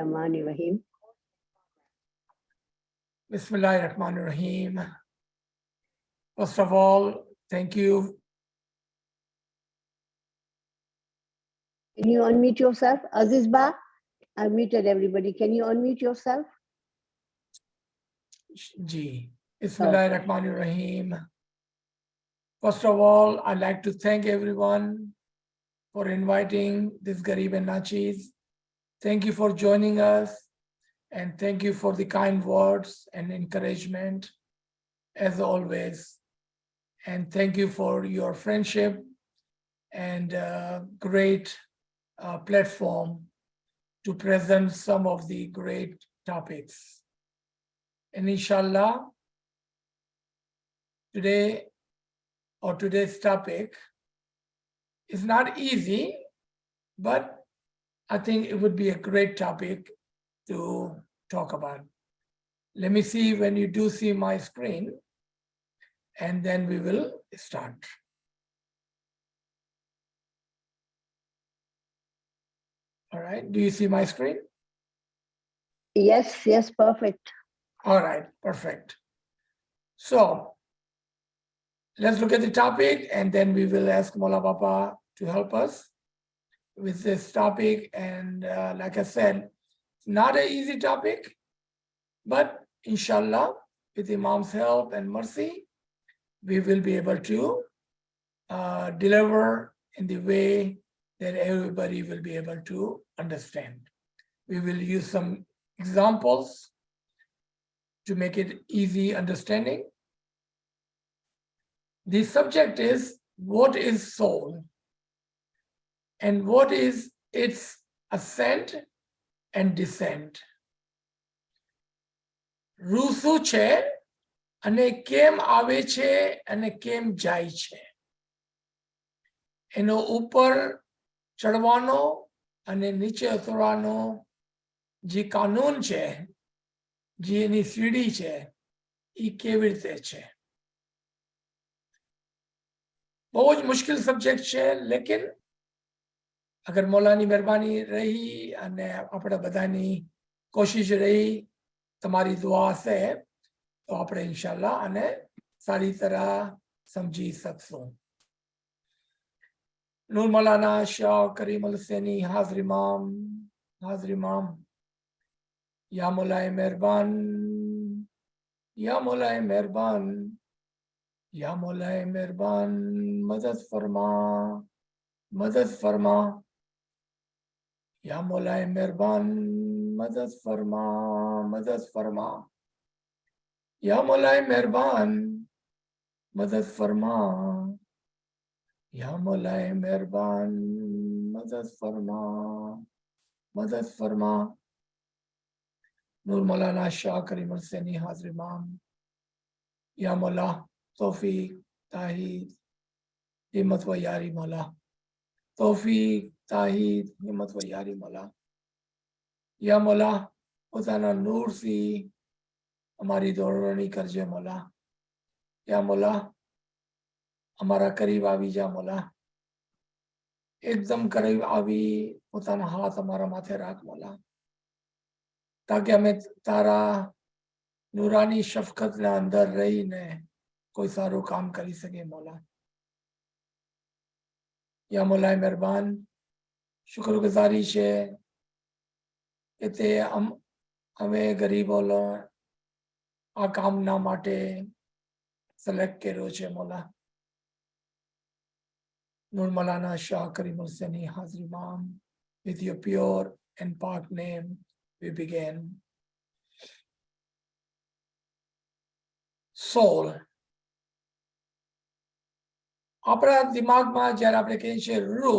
Rahim. Bismillahirrahmanirrahim. First of all, thank you. Can you unmute yourself? Aziz Ba, I've muted everybody. Can you unmute yourself? Ji. Bismillahirrahmanirrahim. First of all, I'd like to thank everyone for inviting this Garib and Nachis. Thank you for joining us, and thank you for the kind words and encouragement, as always. And thank you for your friendship and great platform to present some of the great topics. And inshallah, today's topic is not easy, but I think it would be a great topic to talk about. Let me see when you do see my screen, and then we will start. All right, do you see my screen? Yes, perfect. All right, perfect. So let's look at the topic, and then we will ask Mola Baba to help us with this topic. And like I said, it's not an easy topic, but inshallah, with Imam's help and mercy, we will be able to deliver in the way that everybody will be able to understand. We will use some examples to make it easy understanding. The subject is, what is soul? And what is its ascent and descent? Rusu છે અને કેમ આવે છે અને કેમ જાય છે? એનો ઉપર ચડવાનો અને નીચે ઉતરવાનો જે કાનૂન છે, જે એની સીડી છે, એ કેવી રીતે છે? બહુ જ મુશ્કેલ સબ્જેક્ટ છે, લેકિન અગર મોલાની મહેરબાની રહી અને આપણે બધાની કોશિશ રહી, તમારી દુઆ હશે, તો આપણે ઇન્શાલ્લાહ આને સારી તરહ સમજી શકશું. નૂર મૌલાના શાહ કરીમ અલ હુસૈની હાજર ઇમામ. या मौलाए मेहरबान, या मौलाए मेहरबान, या मौलाए मेहरबान, मदद फरमा, या मौलाए मेहरबान, मदद फरमा, या मौलाए मेहरबान, मदद फरमा, या मौलाए मेहरबान, मदद फरमा. नूर मौलाना शाह करीम हुसैनी हाजिर इमाम. या मौला तौफीक ताहीद हिम्मत व यारी मौला. तौफीक ताहीद हिम्मत व यारी मौला. या मौला उताना नूर सी हमारी दौड़नी करजे मौला. या मौला हमारा करीब आवी जा मौला. एकदम करीब आवी उताना हाथ हमारा माथे राख मौला, ताकि हमें तारा नूरानी शफकत ने अंदर रही ने कोई सारो काम करी सके मौला. या मौला मेहरबान, शुक्रगुजारी है इते हमें गरीबों लो आ काम ना माटे सेलेक्ट करो छे मौला. नूर मौलाना शाह करीम हुसैनी हाजिर इमाम. With your pure and park name we begin. Soul. આપણા દિમાગમાં જ્યારે આપણે કહીએ છીએ રૂ,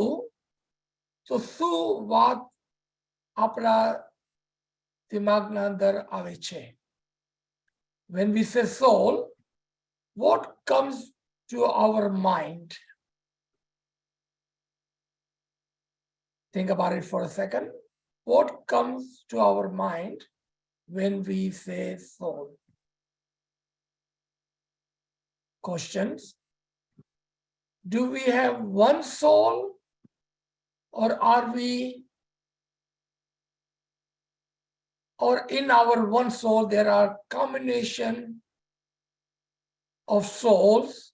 તો શું વાત આપણા દિમાગના અંદર આવે છે? When we say soul, what comes to our mind? Think about it for a second. What comes to our mind when we say soul? Questions. Do we have one soul, or are we or in our one soul, there are combination of souls,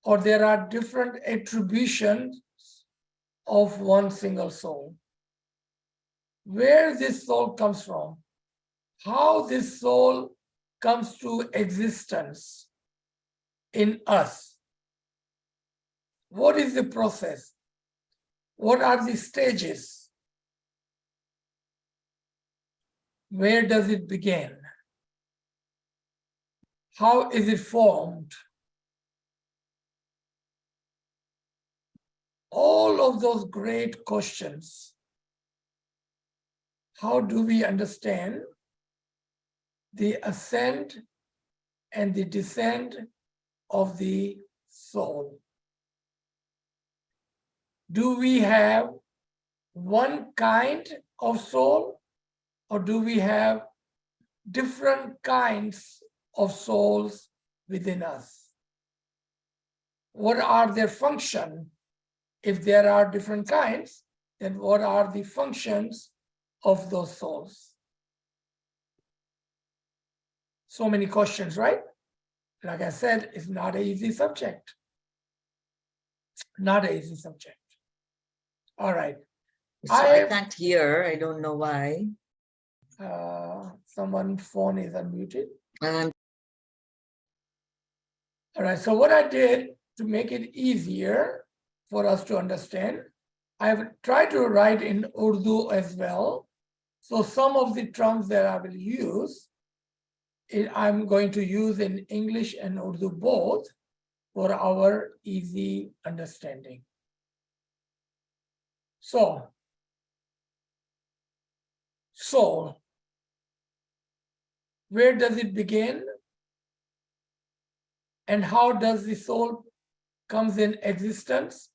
or there are different attributions of one single soul. Where this soul comes from, how this soul comes to existence in us. What is the process? What are the stages? Where does it begin? How is it formed? All of those great questions. How do we understand the ascent and the descent of the soul? Do we have one kind of soul, or do we have different kinds of souls within us? What are their functions? If there are different kinds, then what are the functions of those souls? So many questions, right? Like I said, it's not an easy subject. Not an easy subject. All right. So I can't hear. I don't know why. Someone's phone is unmuted. Um, All right. So what I did to make it easier for us to understand, I've tried to write in Urdu as well. So some of the terms that I will use, I'm going to use in English and Urdu both for our easy understanding. So, soul, where does it begin? And how does the soul comes in existence?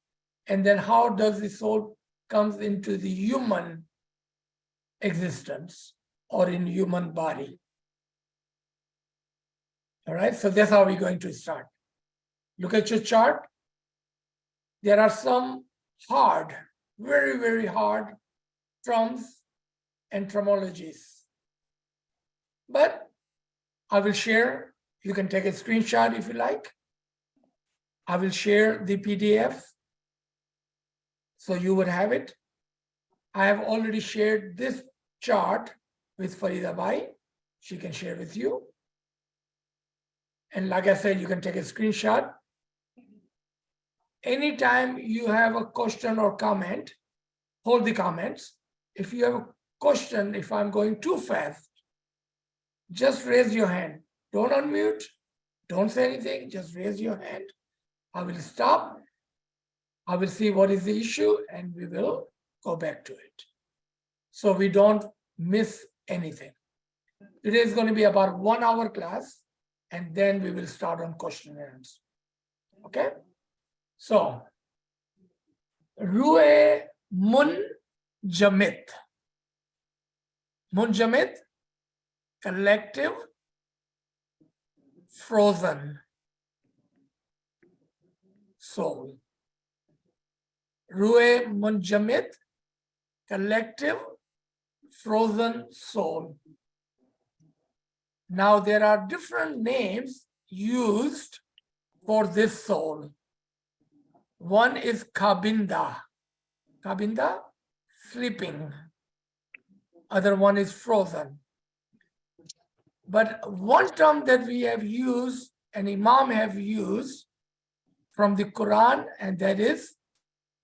And then how does the soul comes into the human existence or in human body? All right, so that's how we're going to start. Look at your chart. There are some hard, very, very hard terms and terminologies. But I will share, you can take a screenshot if you like. I will share the PDF so you would have it. I have already shared this chart with Farida Bai. She can share with you. And like I said, you can take a screenshot. Anytime you have a question or comment, hold the comments. If you have a question, if I'm going too fast, just raise your hand. Don't unmute. Don't say anything. Just raise your hand. I will stop. I will see what is the issue and we will go back to it. So we don't miss anything. Today is going to be about 1 hour class and then we will start on question and answer. Okay? So, Ruhe Munjamid. Munjamid, collective, frozen soul. Ruhe Munjamid, collective, frozen soul. Now there are different names used for this soul. One is Kabinda. Kabinda, sleeping. Other one is frozen. But one term that we have used, and Imam have used from the Quran, and that is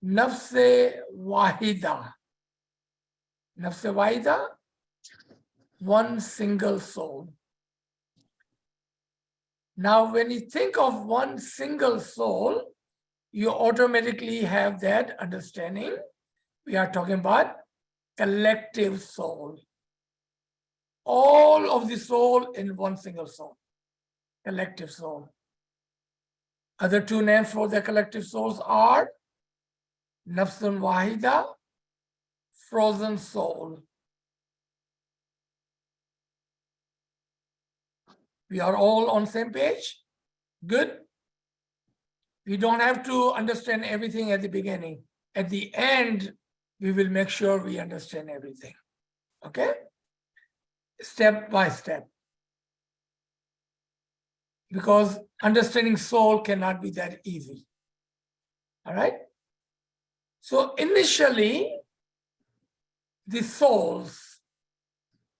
Nafse Wahida. Nafse Wahida, one single soul. Now, when you think of one single soul, you automatically have that understanding. We are talking about collective soul. All of the soul in one single soul. Collective soul. Other two names for the collective souls are Nafsun Wahida, frozen soul. We are all on the same page? Good. We don't have to understand everything at the beginning. At the end, we will make sure we understand everything. Okay? step by step. Because understanding soul cannot be that easy. All right? So initially, the souls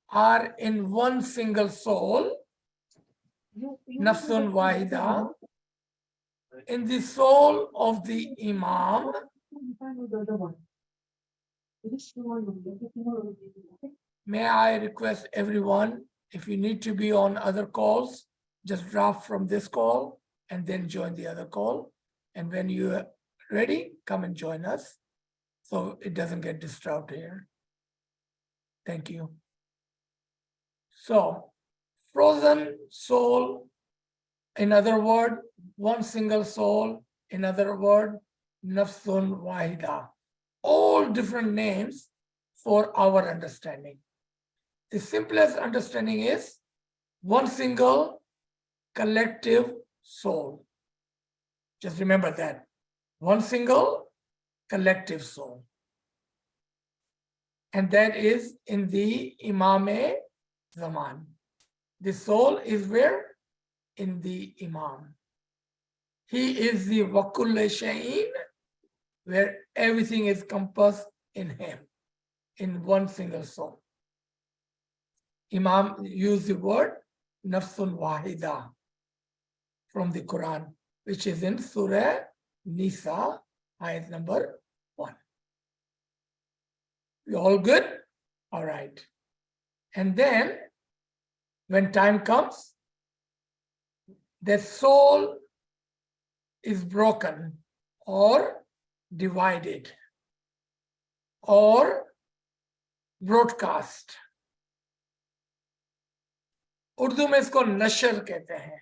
are in one single soul, Nafsun Wahida, in the soul of the Imam. May I request everyone, if you need to be on other calls, just drop from this call and then join the other call. And when you're ready, come and join us so it doesn't get disturbed here. Thank you. So, frozen soul, in other word, one single soul, in other word, Nafsun Wahida. All different names for our understanding. The simplest understanding is one single collective soul. Just remember that. One single collective soul. And that is in the Imam-e Zaman. The soul is where? In the Imam. He is the Wakulle Shayin, where everything is compassed in him, in one single soul. Imam used the word Nafsun Wahida from the Quran, which is in Surah Nisa, ayat number 1. You all good? All right. And then, when time comes, the soul is broken or divided or broadcast. Urdu में इसको नशर कहते हैं.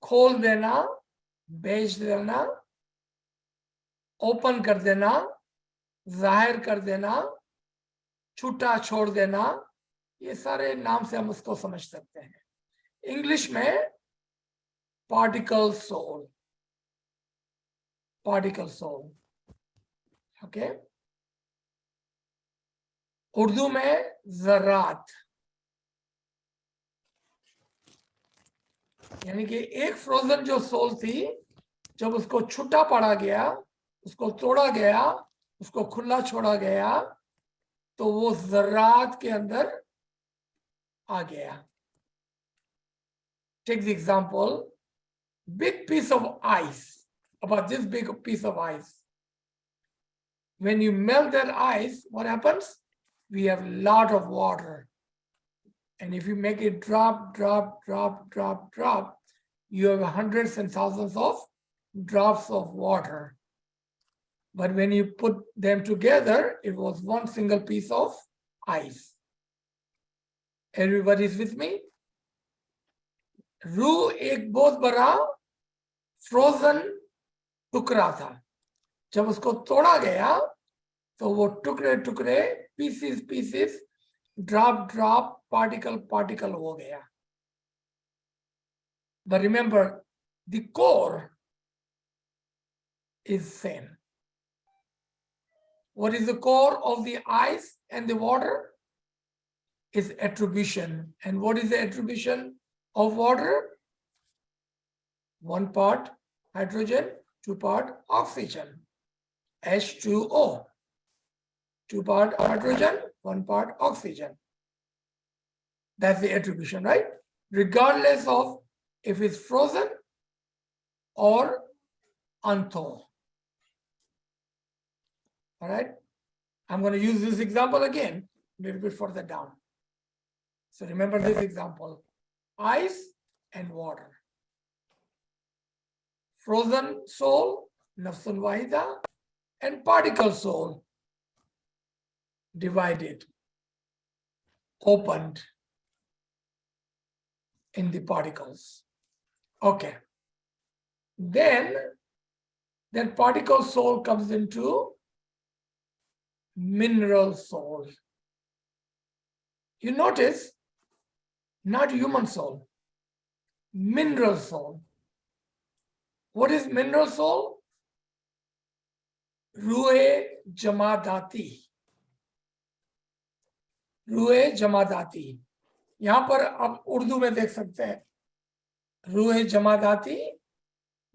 खोल देना, बेच देना, open कर देना, जाहिर कर देना, छूटा छोड़ देना, ये सारे नाम से हम उसको समझ सकते हैं. इंग्लिश में particle soul. Particle soul. Okay? Urdu में ज़रात. यानी कि एक फ्रोजन जो सोल थी, जब उसको छूटा पड़ा गया, उसको तोड़ा गया, उसको खुला छोड़ा गया, तो वो ज़रात के अंदर आ गया. Take the example, big piece of ice, about this big piece of ice. When you melt that ice, what happens? We have a lot of water. And if you make it drop, drop, drop, drop, drop, you have hundreds and thousands of drops of water. But when you put them together, it was one single piece of ice. Everybody's with me? रूह एक बहुत बड़ा frozen टुकड़ा था. जब उसको तोड़ा गया तो वो टुकड़े टुकड़े, pieces pieces, drop drop, particle particle हो गया. But remember, the core is same. What is the core of the ice and the water? Is attribution. And what is the attribution of water? 1 part hydrogen, 2 part oxygen, H2O. 2 part hydrogen, 1 part oxygen. That's the attribution, right? Regardless of if it's frozen or unthawed. All right? I'm going to use this example again, a little bit further down. So remember this example, ice and water. Frozen soul, Nafsun Wahida, and particle soul, divided, opened in the particles. Okay. Then particle soul comes into mineral soul. You notice, not human soul, mineral soul. What is mineral soul? Ruhe Jamadati. रूए जमादाती। यहां पर आप उर्दू में देख सकते हैं, रूए जमादाती,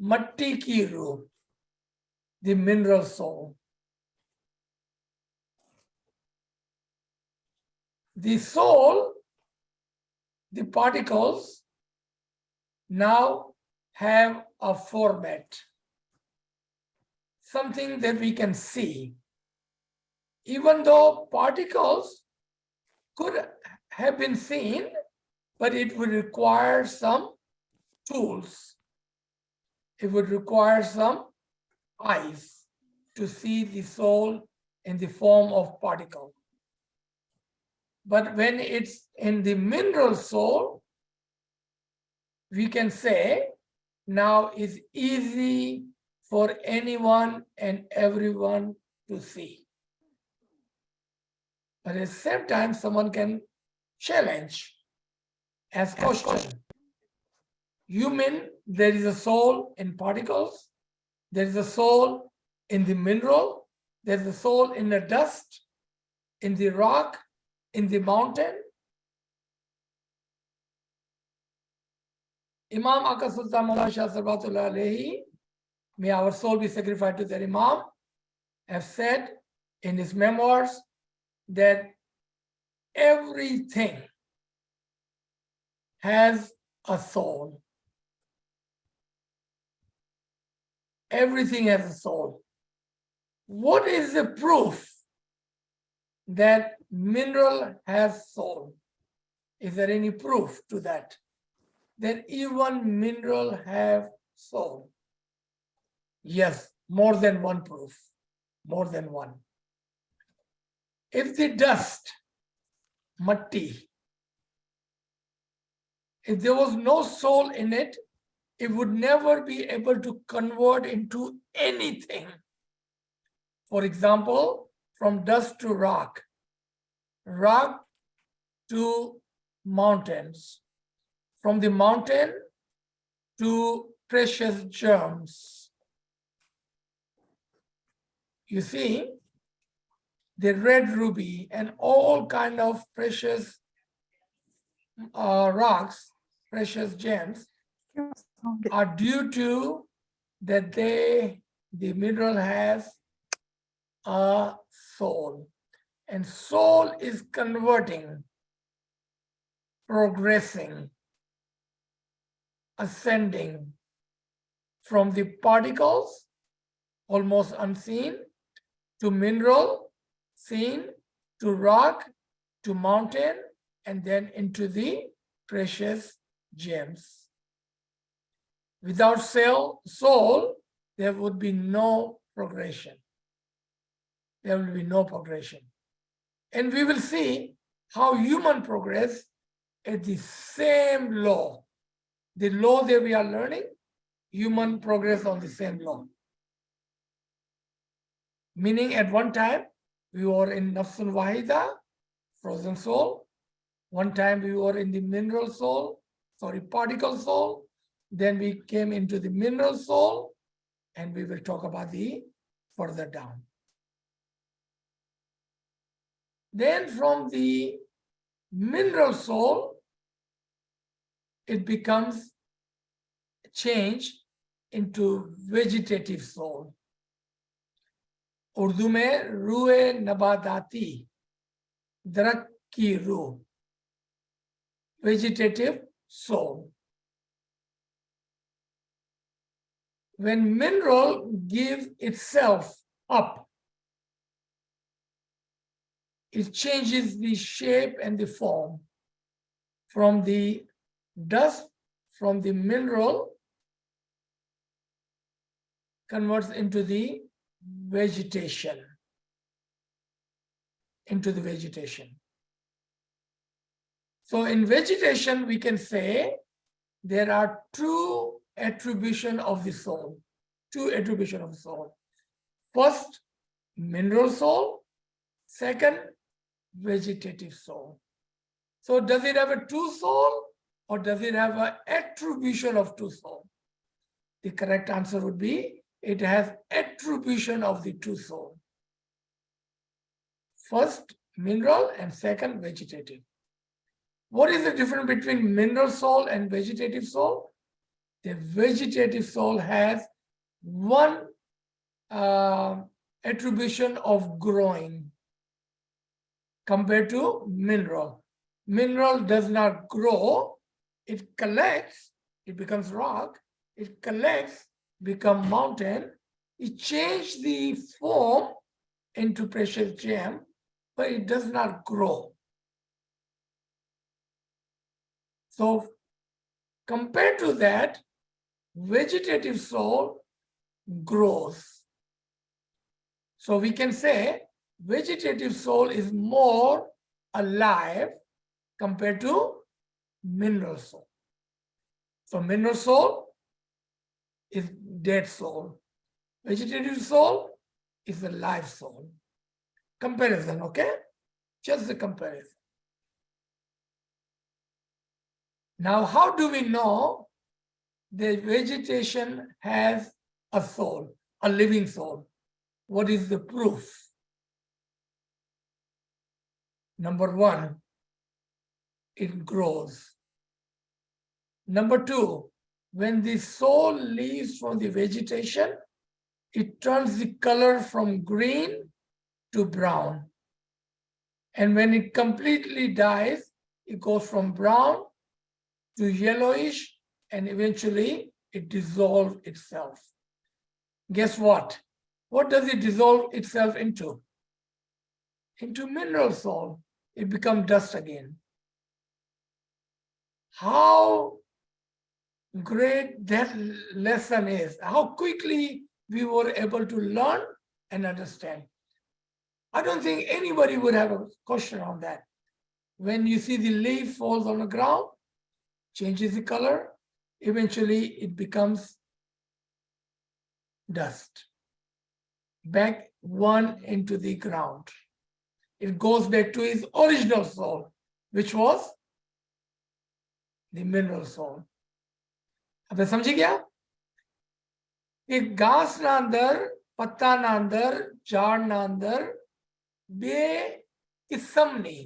मट्टी की रूह, the mineral soul. The soul, the particles now have a format, something that we can see. Even though particles could have been seen, but it would require some tools. It would require some eyes to see the soul in the form of particle. But when it's in the mineral soul, we can say now it's easy for anyone and everyone to see. But at the same time, someone can challenge, ask question. You mean there is a soul in particles? There is a soul in the mineral? There's a soul in the dust, in the rock, in the mountain? Imam Aka Sultan Maulana Shah Sarbatullah Alayhi, may our soul be sacrificed to their Imam, have said in his memoirs that everything has a soul. Everything has a soul. What is the proof that mineral has soul? Is there any proof to that? That even mineral have soul? Yes, more than one proof, more than one. If the dust, matti, if there was no soul in it, it would never be able to convert into anything. For example, from dust to rock, rock to mountains, from the mountain to precious gems. You see, the red ruby and all kind of precious rocks, precious gems, are due to that the mineral has a soul, and soul is converting, progressing, ascending from the particles, almost unseen, to mineral, seen, to rock, to mountain, and then into the precious gems. Without soul, there would be no progression. There will be no progression. And we will see how human progress at the same law. The law that we are learning, human progress on the same law. Meaning at one time, we were in Nafsun Wahida, frozen soul. One time we were in the mineral soul, particle soul. Then we came into the mineral soul, and we will talk about the further down. Then from the mineral soul, it becomes changed into vegetative soul. Urdu में रूए नबादाती, दरख्त की रूह, vegetative soul. When mineral gives itself up, it changes the shape and the form from the dust, from the mineral, converts into the vegetation, So in vegetation, we can say there are two attribution of the soul, First, mineral soul. Second, vegetative soul. So does it have a two soul, or does it have an attribution of two soul? The correct answer would be it has attribution of the two soul. First, mineral, and second, vegetative. What is the difference between mineral soul and vegetative soul? The vegetative soul has one attribution of growing compared to mineral. Mineral does not grow, it collects, it becomes rock, it collects, become mountain, it changes the form into precious gem, but it does not grow. So compared to that, vegetative soul grows. So we can say vegetative soul is more alive compared to mineral soul. So mineral soul is dead soul. Vegetative soul is a live soul. Comparison, okay? Just the comparison. Now, how do we know the vegetation has a soul, a living soul? What is the proof? Number one, it grows. Number two, when the soul leaves from the vegetation, it turns the color from green to brown. And when it completely dies, it goes from brown to yellowish, and eventually it dissolves itself. Guess what? What does it dissolve itself into? Into mineral soul. It becomes dust again. How great that lesson is, how quickly we were able to learn and understand. I don't think anybody would have a question on that. When you see the leaf falls on the ground, changes the color, eventually it becomes dust. Back one into the ground. It goes back to its original soul, which was the mineral soul. अब समझ गया कि घास ना अंदर पत्ता ना अंदर झाड़ ना अंदर બે કિસ્મની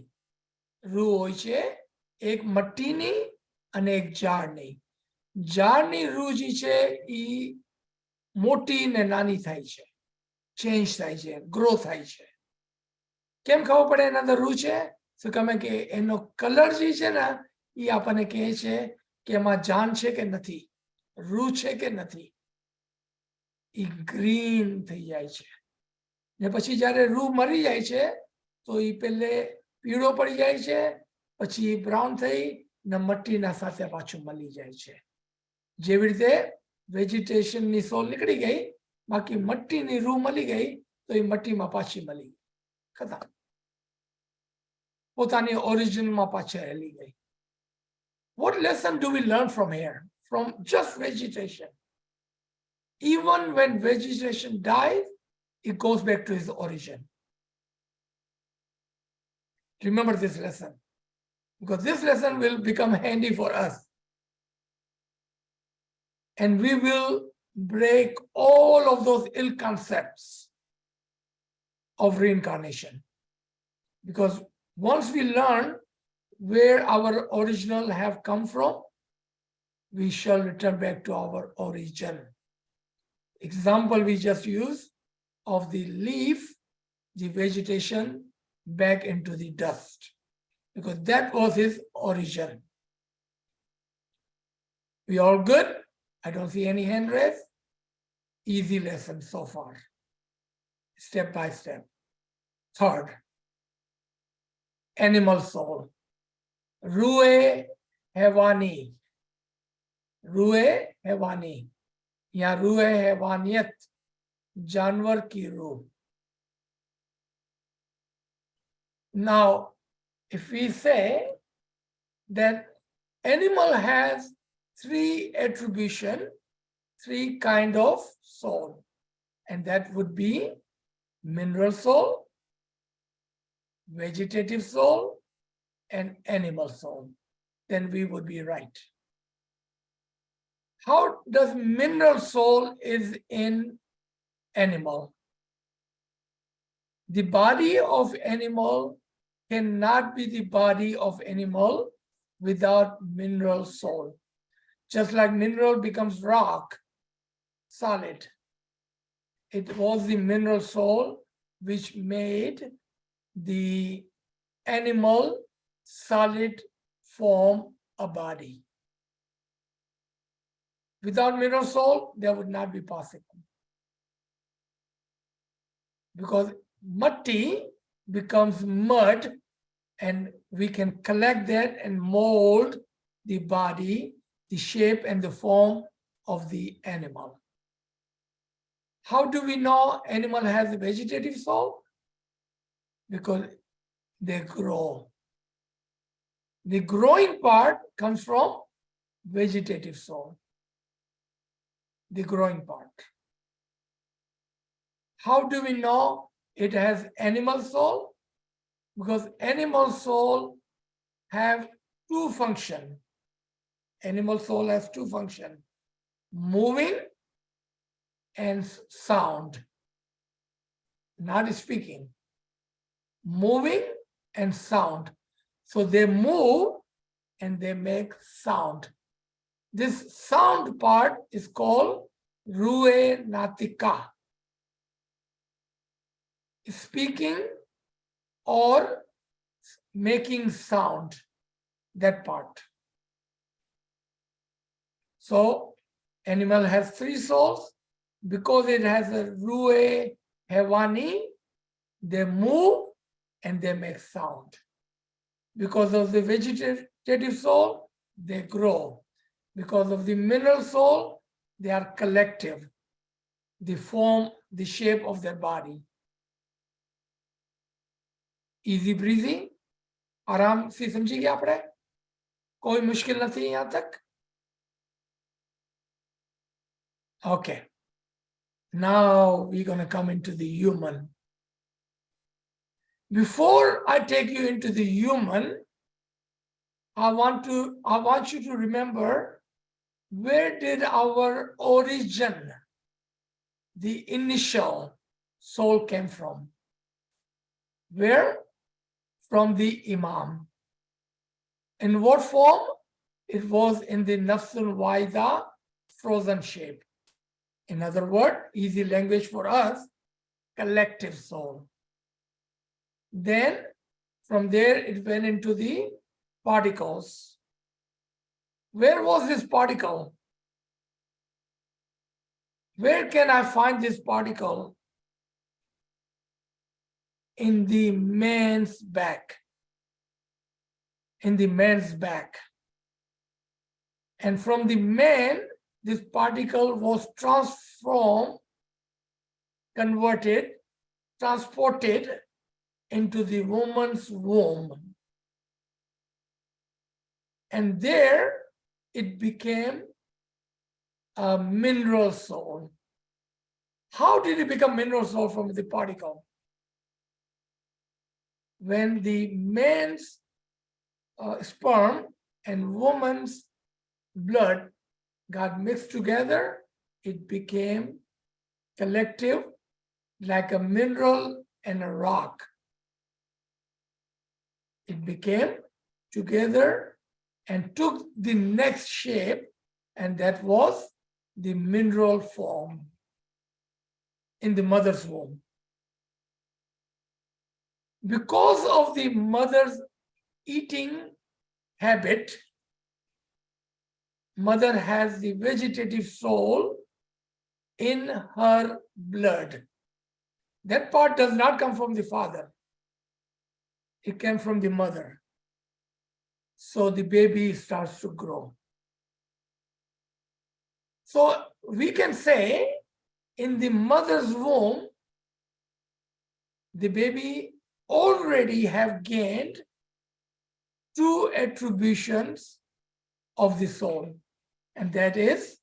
રૂ હોય છે એક મટ્ટીની અને એક ઝાડની ઝાડની રૂ જે છે એ મોટી ને નાની થાય છે ચેન્જ થાય છે ગ્રો થાય છે કેમ ખબર પડે એના અંદર રૂ છે શું કમે કે એનો કલર જે છે ને એ આપણને કહે છે કે એમાં જાન છે કે નથી રૂ છે કે નથી એ ગ્રીન થઈ જાય છે ને પછી જ્યારે રૂ મરી જાય છે તો એ પહેલે પીળો પડી જાય છે પછી બ્રાઉન થઈ ને મટ્ટીના સાથે પાછું મળી જાય છે જેવી રીતે વેજીટેશનની સોલ નીકળી ગઈ બાકી મટ્ટીની રૂ મળી ગઈ તો એ મટ્ટીમાં પાછી મળી ખતમ પોતાની ઓરિજિનમાં પાછી રહેલી ગઈ What lesson do we learn from here? From just vegetation. Even when vegetation dies, it goes back to its origin. Remember this lesson, because this lesson will become handy for us. And we will break all of those ill concepts of reincarnation. Because once we learn where our original have come from, we shall return back to our origin. Example we just used of the leaf, the vegetation back into the dust, because that was his origin. We all good? I don't see any hand raised. Easy lesson so far, step by step. Third, animal soul. रूए हैवानी रूए हैवानी या रूए हैवानियत जानवर की रूह Now if we say that animal has three attribution, three kind of soul, and that would be mineral soul, vegetative soul, and animal soul, then we would be right. How does mineral soul is in animal? The body of animal cannot be the body of animal without mineral soul. Just like mineral becomes rock, solid. It was the mineral soul which made the animal solid form a body. Without mineral soul, there would not be possible. Because matti becomes mud, and we can collect that and mold the body, the shape and the form of the animal. How do we know animal has a vegetative soul? Because they grow. The growing part comes from vegetative soul. The growing part. How do we know it has animal soul? Because animal soul have two functions. Animal soul has two functions: moving and sound. Not speaking. Moving and sound. So they move and they make sound. This sound part is called Rue Natika. Speaking or making sound, that part. So animal has three souls. Because it has a Rue Hewani, they move and they make sound. Because of the vegetative soul, they grow. Because of the mineral soul, they are collective. They form the shape of their body. Easy breezy. आराम से समझिए आपने? कोई मुश्किल नहीं यहाँ तक? Okay. Now we're going to come into the human. Before I take you into the human, I want you to remember, where did our origin, the initial soul came from? Where? From the Imam. In what form? It was in the Nafsul Waida, frozen shape. In other words, easy language for us, collective soul. Then from there it went into the particles. Where was this particle? Where can I find this particle? In the man's back. In the man's back. And from the man, this particle was transformed, converted, transported into the woman's womb. And there it became a mineral soul. How did it become mineral soul from the particle? When the man's sperm and woman's blood got mixed together, it became collective, like a mineral and a rock. It became together and took the next shape, and that was the mineral form in the mother's womb. Because of the mother's eating habit, mother has the vegetative soul in her blood. That part does not come from the father. It came from the mother. So the baby starts to grow. So we can say in the mother's womb, the baby already have gained two attributions of the soul. And that is,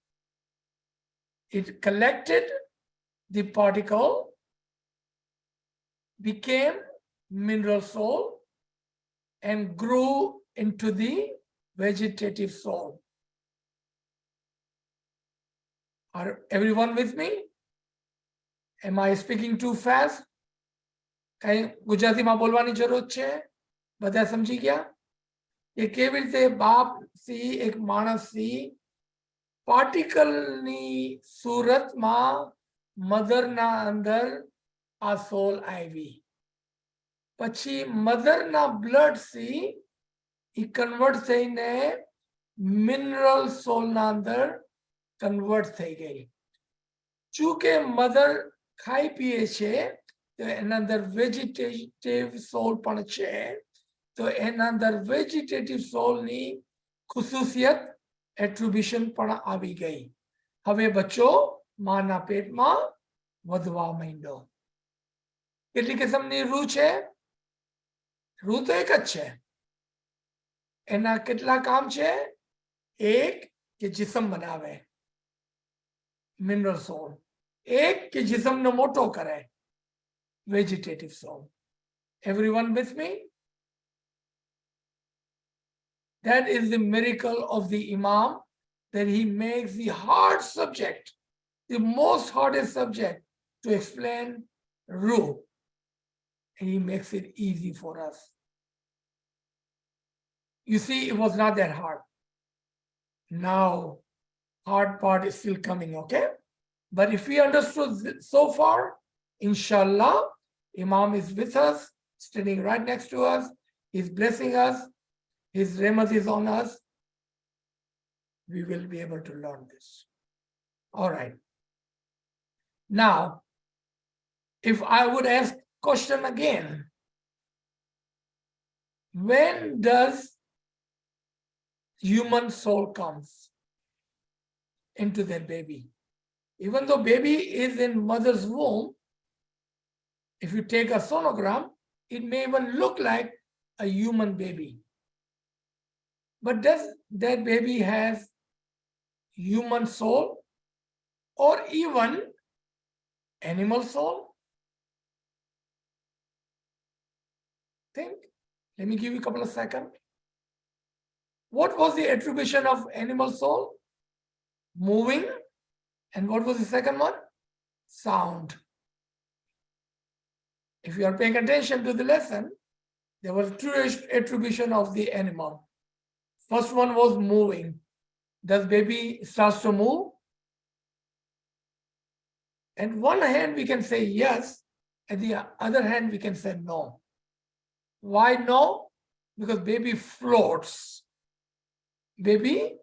it collected the particle, became mineral soul, and grew into the vegetative soul. Are everyone with me? Am I speaking too fast? કઈ ગુજરાતીમાં બોલવાની જરૂર છે? બધા સમજી ગયા એ કેવી રીતે બાપ સી એક માણસ સી પાર્ટિકલની સુરતમાં મધરના અંદર આ સોલ આવી પછી મધરના બ્લડ સી એ કન્વર્ટ થઈને મિનરલ સોલના અંદર કન્વર્ટ થઈ ગઈ ચૂંકે મધર ખાઈ પીએ છે તો એના અંદર વેજીટેટિવ સોલ પણ છે તો એના અંદર વેજીટેટિવ સોલની ખુસુસિયત એટ્રીબ્યુશન પણ આવી ગઈ હવે બચ્ચો માના પેટમાં વધવા માંડ્યો કેટલી કિસ્મની રૂ છે રૂ તો એક જ છે એના કેટલા કામ છે એક કે जिस्म બનાવે મિનરલ સોલ એક કે जिस्मનો મોટો કરે vegetative soul everyone with me that is the miracle of the imam that he makes the hard subject the most hardest subject to explain ruh and he makes it easy for us you see it was not that hard now hard part is still coming okay but if we understood so far inshallah imam is with us standing right next to us he's blessing us his rahmat is on us we will be able to learn this all right now if I would ask question again when does human soul comes into their baby even though baby is in mother's womb if you take a sonogram it may even look like a human baby but does that baby have human soul or even animal soul think let me give you a couple of seconds what was the attribution of animal soul moving and what was the second one sound if you are paying attention to the lesson there was two attribution of the animal first one was moving does baby starts to move and one hand we can say yes at the other hand we can say no why no because baby floats baby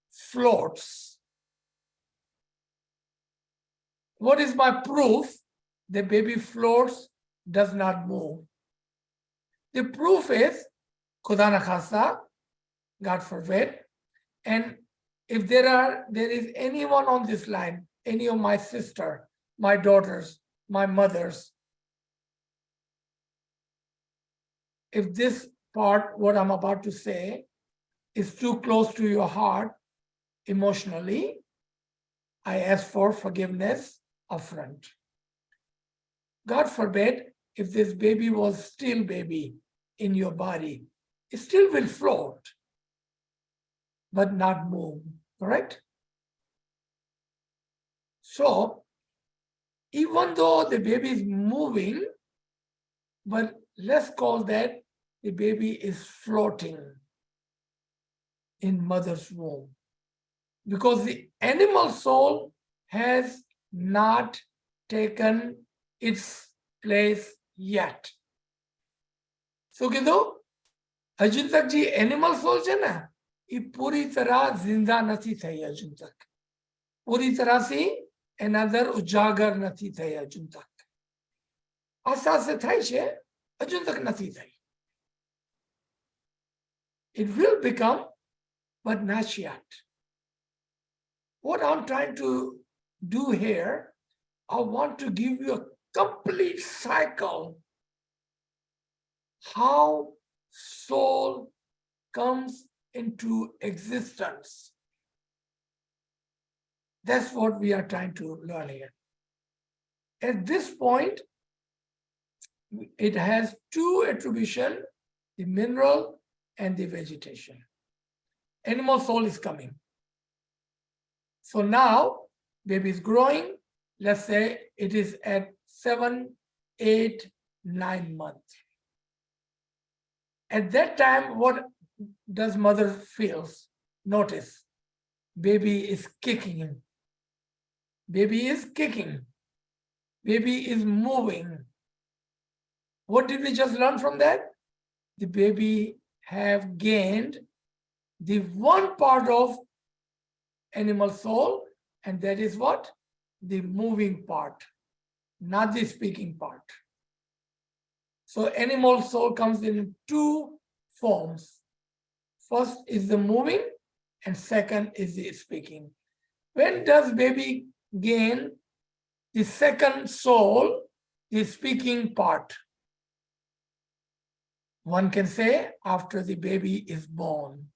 floats what is my proof the baby floats does not move the proof is khuda na khasta god forbid and if there is anyone on this line any of my sister my daughters my mothers if this part what I'm about to say is too close to your heart emotionally I ask for forgiveness upfront god forbid if this baby was still baby in your body it still will float but not move correct so even though the baby is moving but let's call that the baby is floating in mother's womb because the animal soul has not taken its place yet. So kiddo, hajun tak ji animal soul છે ને એ પૂરી તરહ જિંદા નથી થઈ હજુ તક પૂરી તરહ થી એના અંદર ઉજાગર નથી થઈ હજુ તક આસ્તે આસ્તે થાય છે હજુ તક નથી થઈ it will become but not yet what I'm trying to do here I want to give you a complete cycle how soul comes into existence that's what we are trying to learn here at this point it has two attribution the mineral and the vegetation animal soul is coming so now baby is growing let's say it is at 7, 8, 9 months At that time, what does mother feels? Notice, baby is kicking. Baby is kicking. Baby is moving. What did we just learn from that? The baby have gained the one part of animal soul, and that is what? The moving part, not the speaking part. So animal soul comes in two forms. First is the moving, and second is the speaking. When does baby gain the second soul, the speaking part? One can say after the baby is born.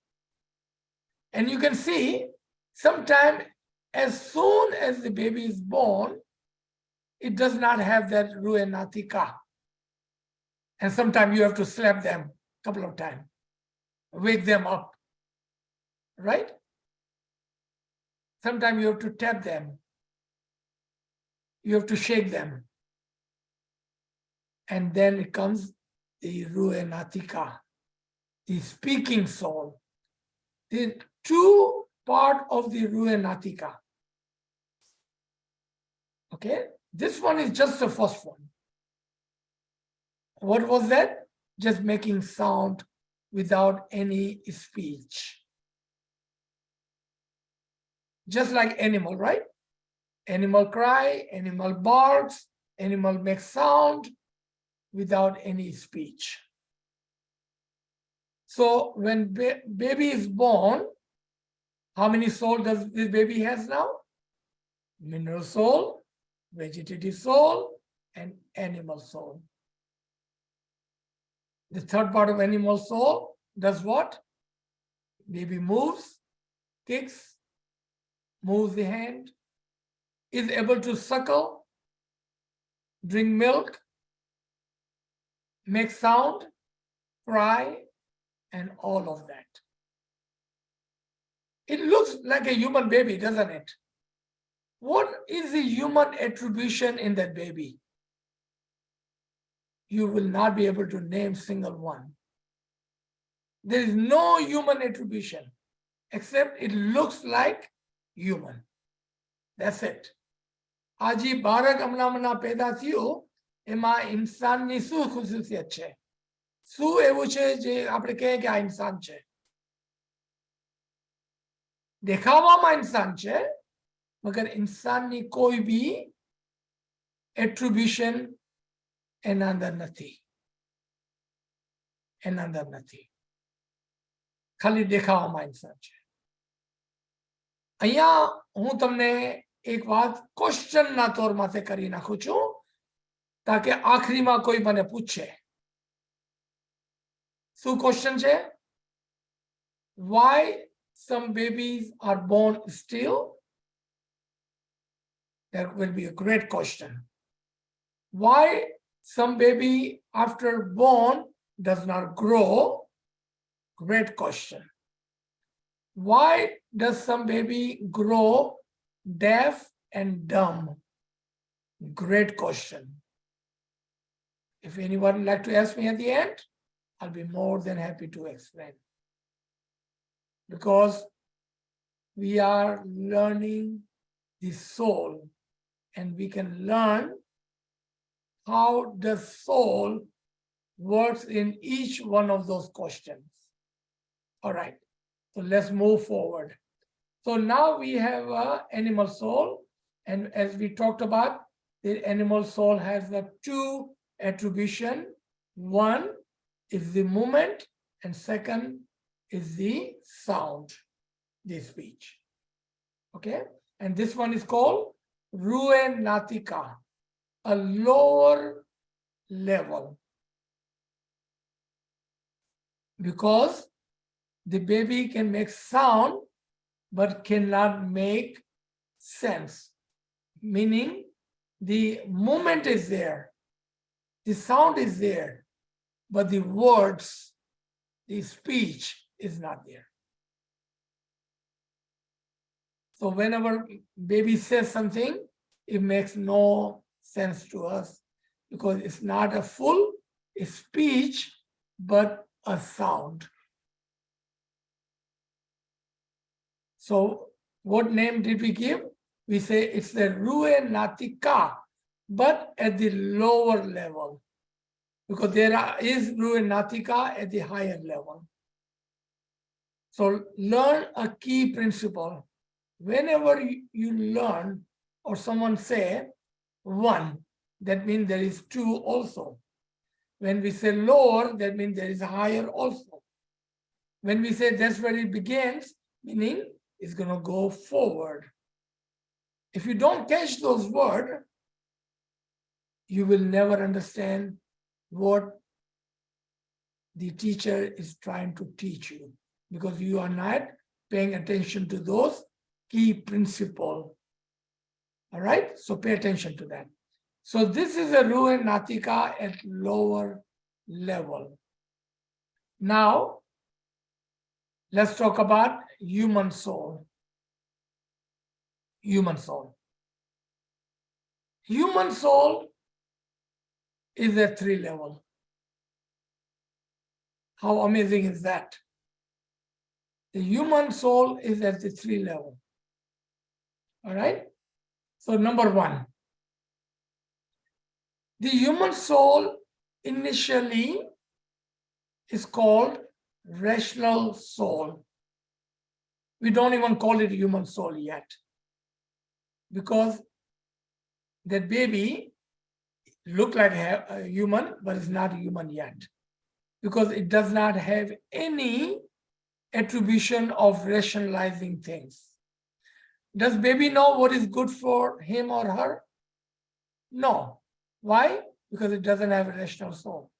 And you can see sometime as soon as the baby is born, it does not have that Ruhe Natika. And sometimes you have to slap them a couple of times, wake them up, right? Sometimes you have to tap them. You have to shake them. And then it comes the Ruhe Natika, the speaking soul. The two part of the Ruhe Natika. Okay, this one is just the first one. What was that? Just making sound without any speech. Just like animal, right? Animal cry, animal barks, animal makes sound without any speech. So when baby is born, how many soul does this baby has now? Mineral soul, vegetative soul, and animal soul. The third part of animal soul does what? Baby moves, kicks, moves the hand, is able to suckle, drink milk, make sound, cry, and all of that. It looks like a human baby, doesn't it? What is the human attribution in that baby? You will not be able to name single one. There is no human attribution, except it looks like human. That's it. Aji બાળક હમણાં પેદા થયું એમાં ઇન્સાનની શું ખુશિયત છે? શું એવું છે જે આપણે કહીએ કે આ ઇન્સાન છે? દેખાવામાં ઇન્સાન છે, મગર ઇન્સાનની કોઈ બી એટ્રીબ્યુશન એના અંદર નથી. એના અંદર નથી. ખાલી દેખાવામાં ઇન્સાન છે. અહીંયા હું તમને એક વાત ક્વેશ્ચન ના તौर માથે કરી નાખું છું તાકે આખરીમાં કોઈ મને પૂછે. શું ક્વેશ્ચન છે? Why some babies are born still? That will be a great question. Why some baby after born does not grow? Great question. Why does some baby grow deaf and dumb? Great question. If anyone would like to ask me at the end, I'll be more than happy to explain. Because we are learning the soul, and we can learn how the soul works in each one of those questions. All right, so let's move forward. So now we have an animal soul, and as we talked about, the animal soul has the two attribution. One is the movement, and second is the sound, the speech. Okay, and this one is called Ruhe Natika, a lower level, because the baby can make sound but cannot make sense. Meaning the movement is there, the sound is there, but the words, the speech is not there. So whenever baby says something, it makes no sense to us because it's not a full speech, but a sound. So what name did we give? We say it's the Rue Natika, but at the lower level, because there is Rue Natika at the higher level. So learn a key principle. Whenever you learn or someone say one, that means there is two also. When we say lower, that means there is higher also. When we say that's where it begins, meaning it's going to go forward. If you don't catch those words, you will never understand what the teacher is trying to teach you, because you are not paying attention to those key principles. All right, so pay attention to that. So this is a Rue Natika at lower level. Now, let's talk about human soul. Human soul. Human soul is at 3 levels. How amazing is that? The human soul is at the 3 levels. All right? So number 1, the human soul initially is called rational soul. We don't even call it human soul yet, because that baby look like a human, but it's not human yet, because it does not have any attribution of rationalizing things. Does baby know what is good for him or her? No. Why? Because it doesn't have a rational soul.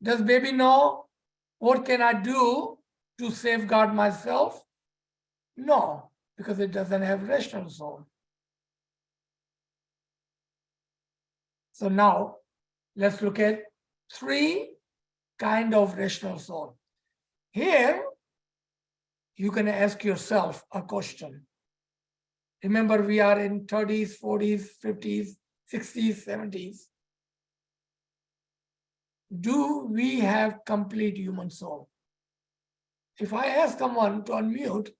Does baby know what can I do to safeguard myself? No, because it doesn't have rational soul. So now let's look at 3 kinds of rational soul. Here, you can ask yourself a question. Remember, we are in 30s, 40s, 50s, 60s, 70s. Do we have complete human soul? If I ask someone to unmute,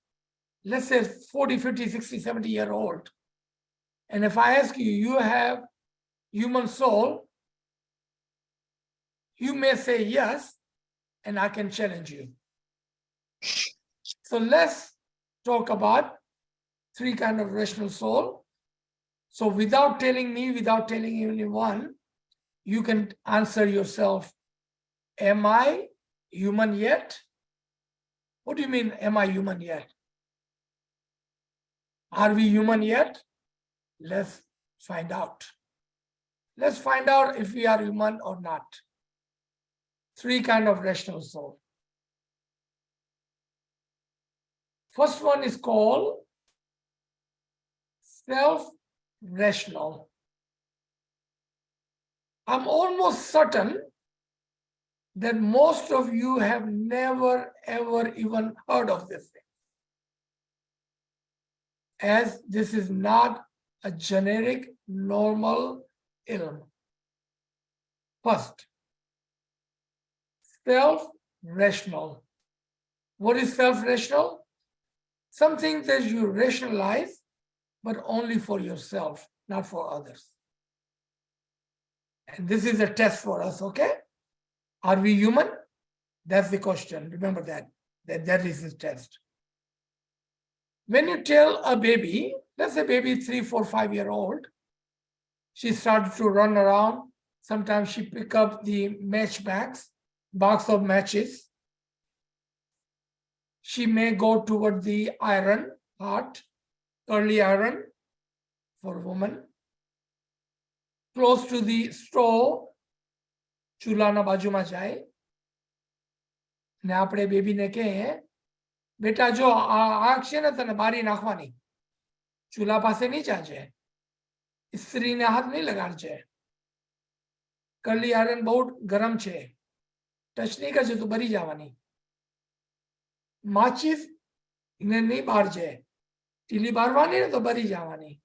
let's say 40, 50, 60, 70-year-old, and if I ask you, you have human soul, you may say yes, and I can challenge you. So let's talk about 3 kinds of rational soul. So without telling me, without telling anyone, you can answer yourself, am I human yet? What do you mean, am I human yet? Are we human yet? Let's find out. Let's find out if we are human or not. 3 kinds of rational soul. First one is called self-rational. I'm almost certain that most of you have never, ever even heard of this thing, as this is not a generic, normal ilm. First, self-rational. What is self-rational? Something that you rationalize, but only for yourself, not for others. And this is a test for us, okay? Are we human? That's the question. Remember that is the test. When you tell a baby, let's say baby 3, 4, 5-year-old, she started to run around. Sometimes she pick up the match box of matches. She may go toward the iron hot, curly iron for a woman, close to the stove, ચૂલાના બાજુમાં જાય ને આપણે બેબીને કહીએ, બેટા જો આગ છે ને તને બારી નાખવાની, ચૂલા પાસે નહીં જાજે, સ્ત્રીને હાથ નહીં લગાડજે, કરલી આયરન બહુ ગરમ છે, ટચ નહીં કરજે તો બરી જવાની, માચીસ ને નહીં બારજે, ટીલી બારવાની ને તો બરી જવાની.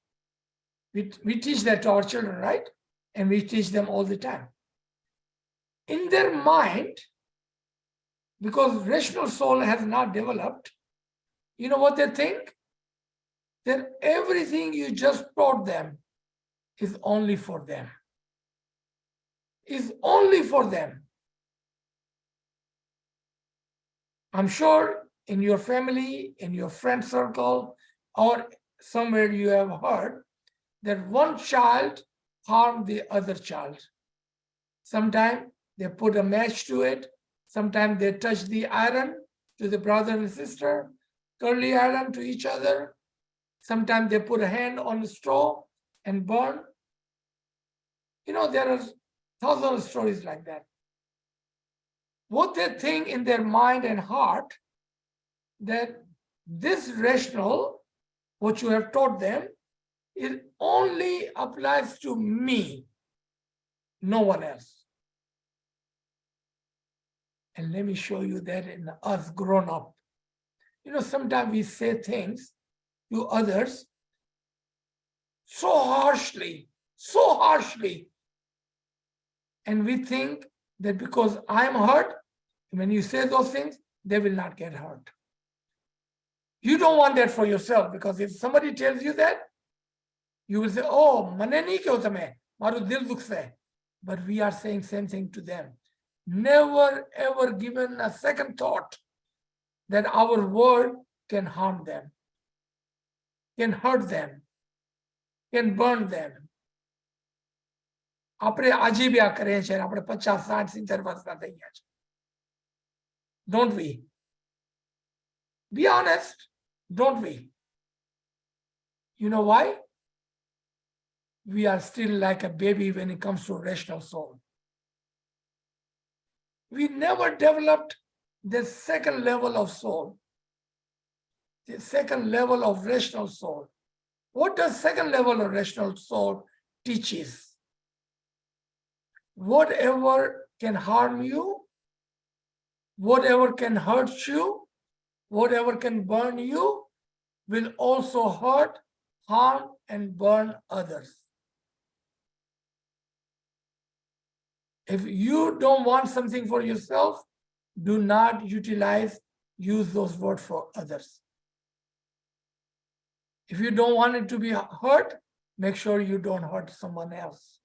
We teach that to our children, right? And we teach them all the time. in their mind, because rational soul has not developed, you know what they think? That everything you just taught them is only for them. Is only for them. I'm sure in your family, in your friend circle, or somewhere you have heard that one child harmed the other child. Sometimes they put a match to it. Sometimes they touch the iron to the brother and sister, curly iron to each other. Sometimes they put a hand on the straw and burn. You know, there are thousands of stories like that. What they think in their mind and heart, that this rational, what you have taught them, it only applies to me, no one else. And let me show you that in us grown up. You know, sometimes we say things to others so harshly, and we think that because I'm hurt, when you say those things, they will not get hurt. You don't want that for yourself, because if somebody tells you that, you will say, oh, mane nahi kyo tame, maru dil dukh se. But we are saying same thing to them. Never ever given a second thought that our word can harm them, can hurt them, can burn them. આપણે આજે બી આ કરીએ છીએ, આપણે 50, 60, 70 વર્ષના થઈ ગયા છે. Don't we? Be honest, don't we? You know why? We are still like a baby when it comes to rational soul. We never developed the second level of soul, the second level of rational soul. What does second level of rational soul teaches? Whatever can harm you, whatever can hurt you, whatever can burn you, will also hurt, harm, and burn others. If you don't want something for yourself, do not use those words for others. If you don't want it to be hurt, make sure you don't hurt someone else.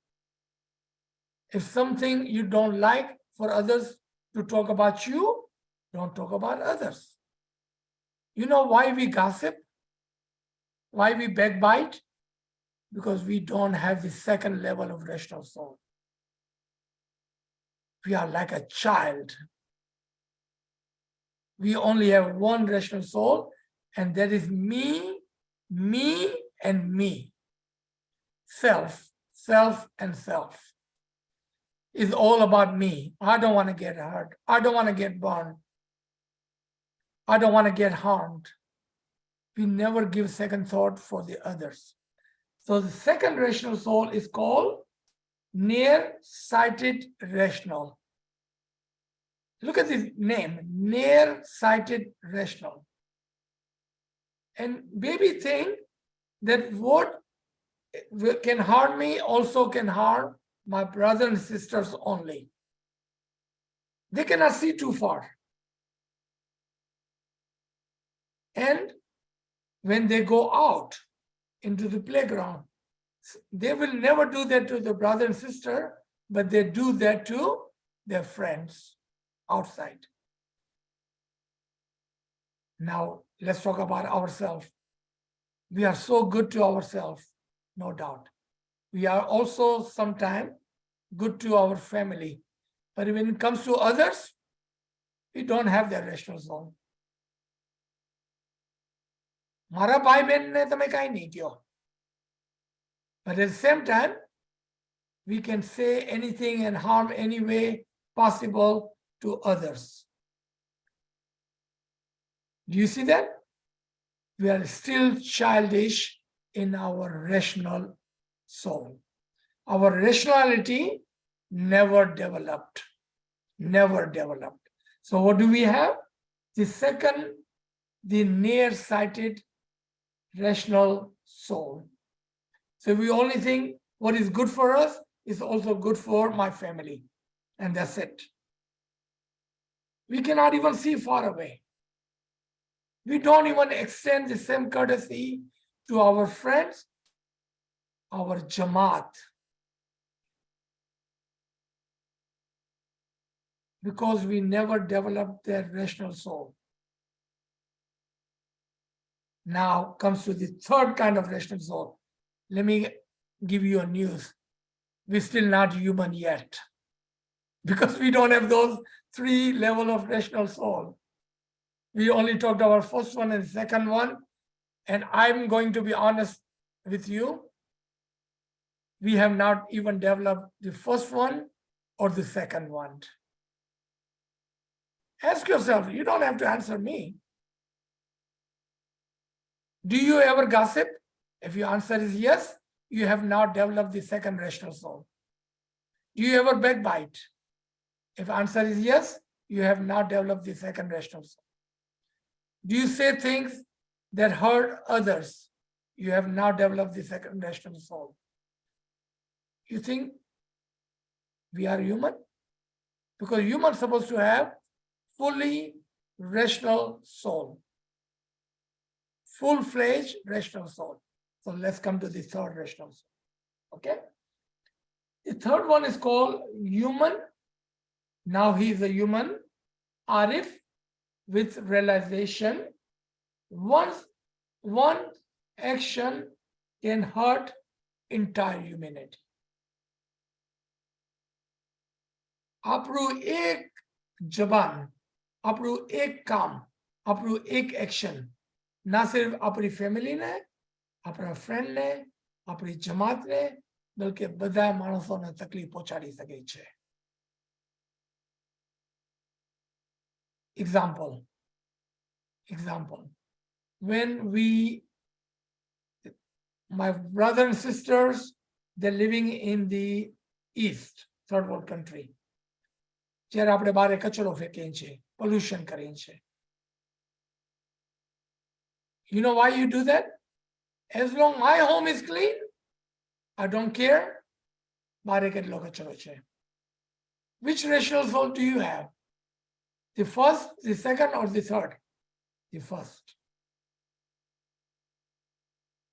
If something you don't like for others to talk about you, don't talk about others. You know why we gossip? Why we backbite? Because we don't have the second level of rational soul. We are like a child. We only have one rational soul, and that is me, and me. Self, and self. Is all about me. I don't want to get hurt. I don't want to get burned. I don't want to get harmed. We never give second thought for the others. So the second rational soul is called near-sighted rational. Look at this name, near-sighted rational. And baby think that what can harm me also can harm my brothers and sisters only. They cannot see too far. And when they go out into the playground, they will never do that to the brother and sister, but they do that to their friends outside. Now, let's talk about ourselves. We are so good to ourselves, no doubt. We are also sometimes good to our family. But when it comes to others, we don't have that rational soul. Mara bhai ben ne tame kai nahi kyo. But at the same time, we can say anything and harm any way possible to others. Do you see that? We are still childish in our rational soul. Our rationality never developed. So what do we have? The second, the near-sighted rational soul. So we only think what is good for us is also good for my family. and that's it. We cannot even see far away. We don't even extend the same courtesy to our friends, our Jamaat. Because we never developed their rational soul. Now comes to the third kind of rational soul. Let me give you a news. We're still not human yet. Because we don't have those 3 levels of rational soul. We only talked about first one and second one. And I'm going to be honest with you. We have not even developed the first one or the second one. Ask yourself, you don't have to answer me. Do you ever gossip? If your answer is yes, you have not developed the second rational soul. Do you ever backbite? If answer is yes, you have not developed the second rational soul. Do you say things that hurt others? You have not developed the second rational soul. You think we are human? Because humans are supposed to have fully rational soul. Full-fledged rational soul. So let's come to the third rational soul. Okay? The third one is called human. Now he is a human. Arif with realization. One action can hurt entire humanity. આપણું એક જબાન, આપણું એક કામ, આપણું એક action ના સિર્ફ આપણી ફેમિલીને, આપણા ફ્રેન્ડને, આપણી જમાતને, બલકે બધા માણસોને તકલીફ પહોંચાડી શકે છે. Example. When my brother and sisters, they're living in the East, third world country. જ્યારે આપણે બારે કચરો ફેંકીએ છીએ, pollution કરીએ છીએ. You know why you do that? As long my home is clean, I don't care. બારે કેટલો કચરો છે. Which rational soul do you have? The first, the second, or the third? The first.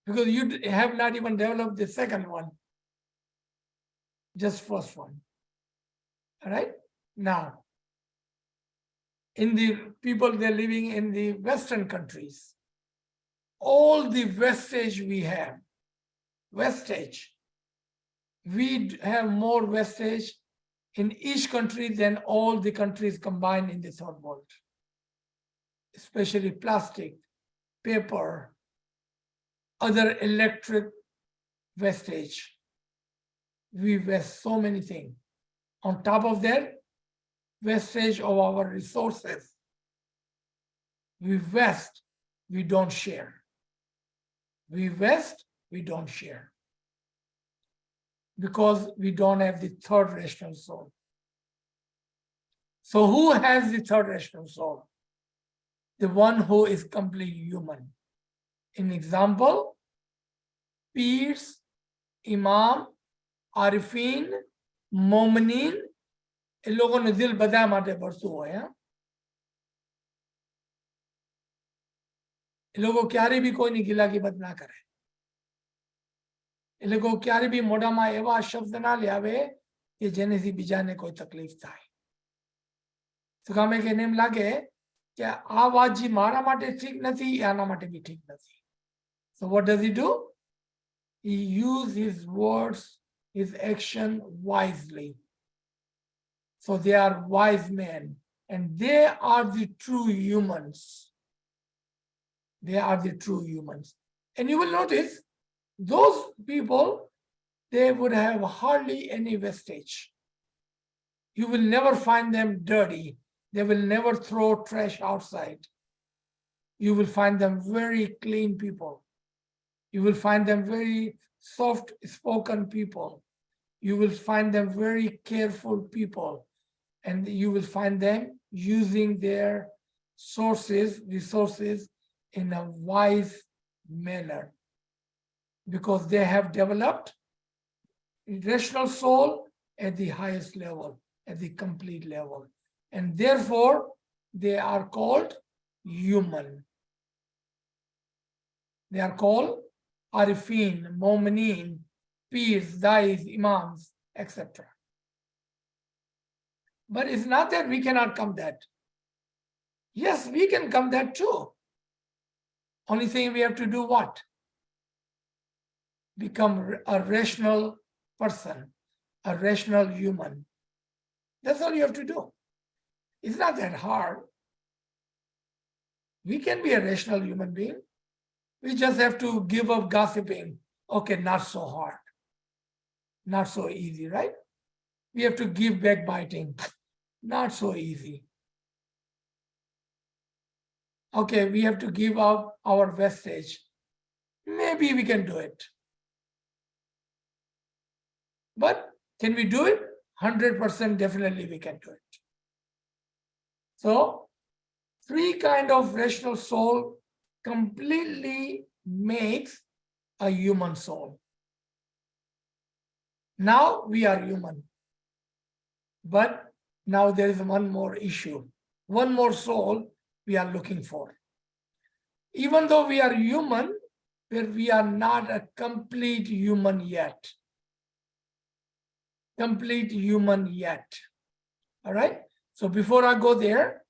Because you have not even developed the second one. Just first one. All right? Now, in the people they're living in the Western countries, all the wastage we have, we have more wastage in each country than all the countries combined in the third world. Especially plastic, paper, other electric wastage. We waste so many things. On top of that, wastage of our resources. We waste, we don't share. We waste, we don't share. Because we don't have the third rational soul. So who has the third rational soul? The one who is completely human. In example, peers, imam, arifin, momineen, એ લોકોનું દિલ બધા માટે ભરતું હોય. એ લોકો ક્યારે બી કોઈની ગિલાગીબત ના કરે. એ લોકો ક્યારે બી મોઢામાં એવા શબ્દ ના લાવે કે જેનેથી બીજાને કોઈ તકલીફ થાય. તો કામે કે એને એમ લાગે કે આ વાત જે મારા માટે ઠીક નથી, આના માટે બી ઠીક નથી. So what does he do? He uses his words, his action wisely. So they are wise men, and they are the true humans. They are the true humans. And you will notice those people, they would have hardly any wastage. You will never find them dirty. They will never throw trash outside. You will find them very clean people. You will find them very soft-spoken people. You will find them very careful people. And you will find them using their resources in a wise manner. Because they have developed rational soul at the highest level. at the complete level. And therefore, they are called human. They are called Arifin, Momineen, Peers, Dais, Imams, etc. But it's not that we cannot come that. Yes, we can come that too. Only thing we have to do what? Become a rational person, a rational human. That's all you have to do. It's not that hard. We can be a rational human being. We just have to give up gossiping. Okay, not so hard. Not so easy, right? We have to give backbiting. Not so easy. Okay, we have to give up our vestige. Maybe we can do it. But can we do it? 100% definitely we can do it. So, three kind of rational soul completely makes a human soul. Now we are human. But now there is one more issue. One more soul we are looking for. Even though we are human, but we are not a complete human yet. Complete human yet. All right? So before I go there,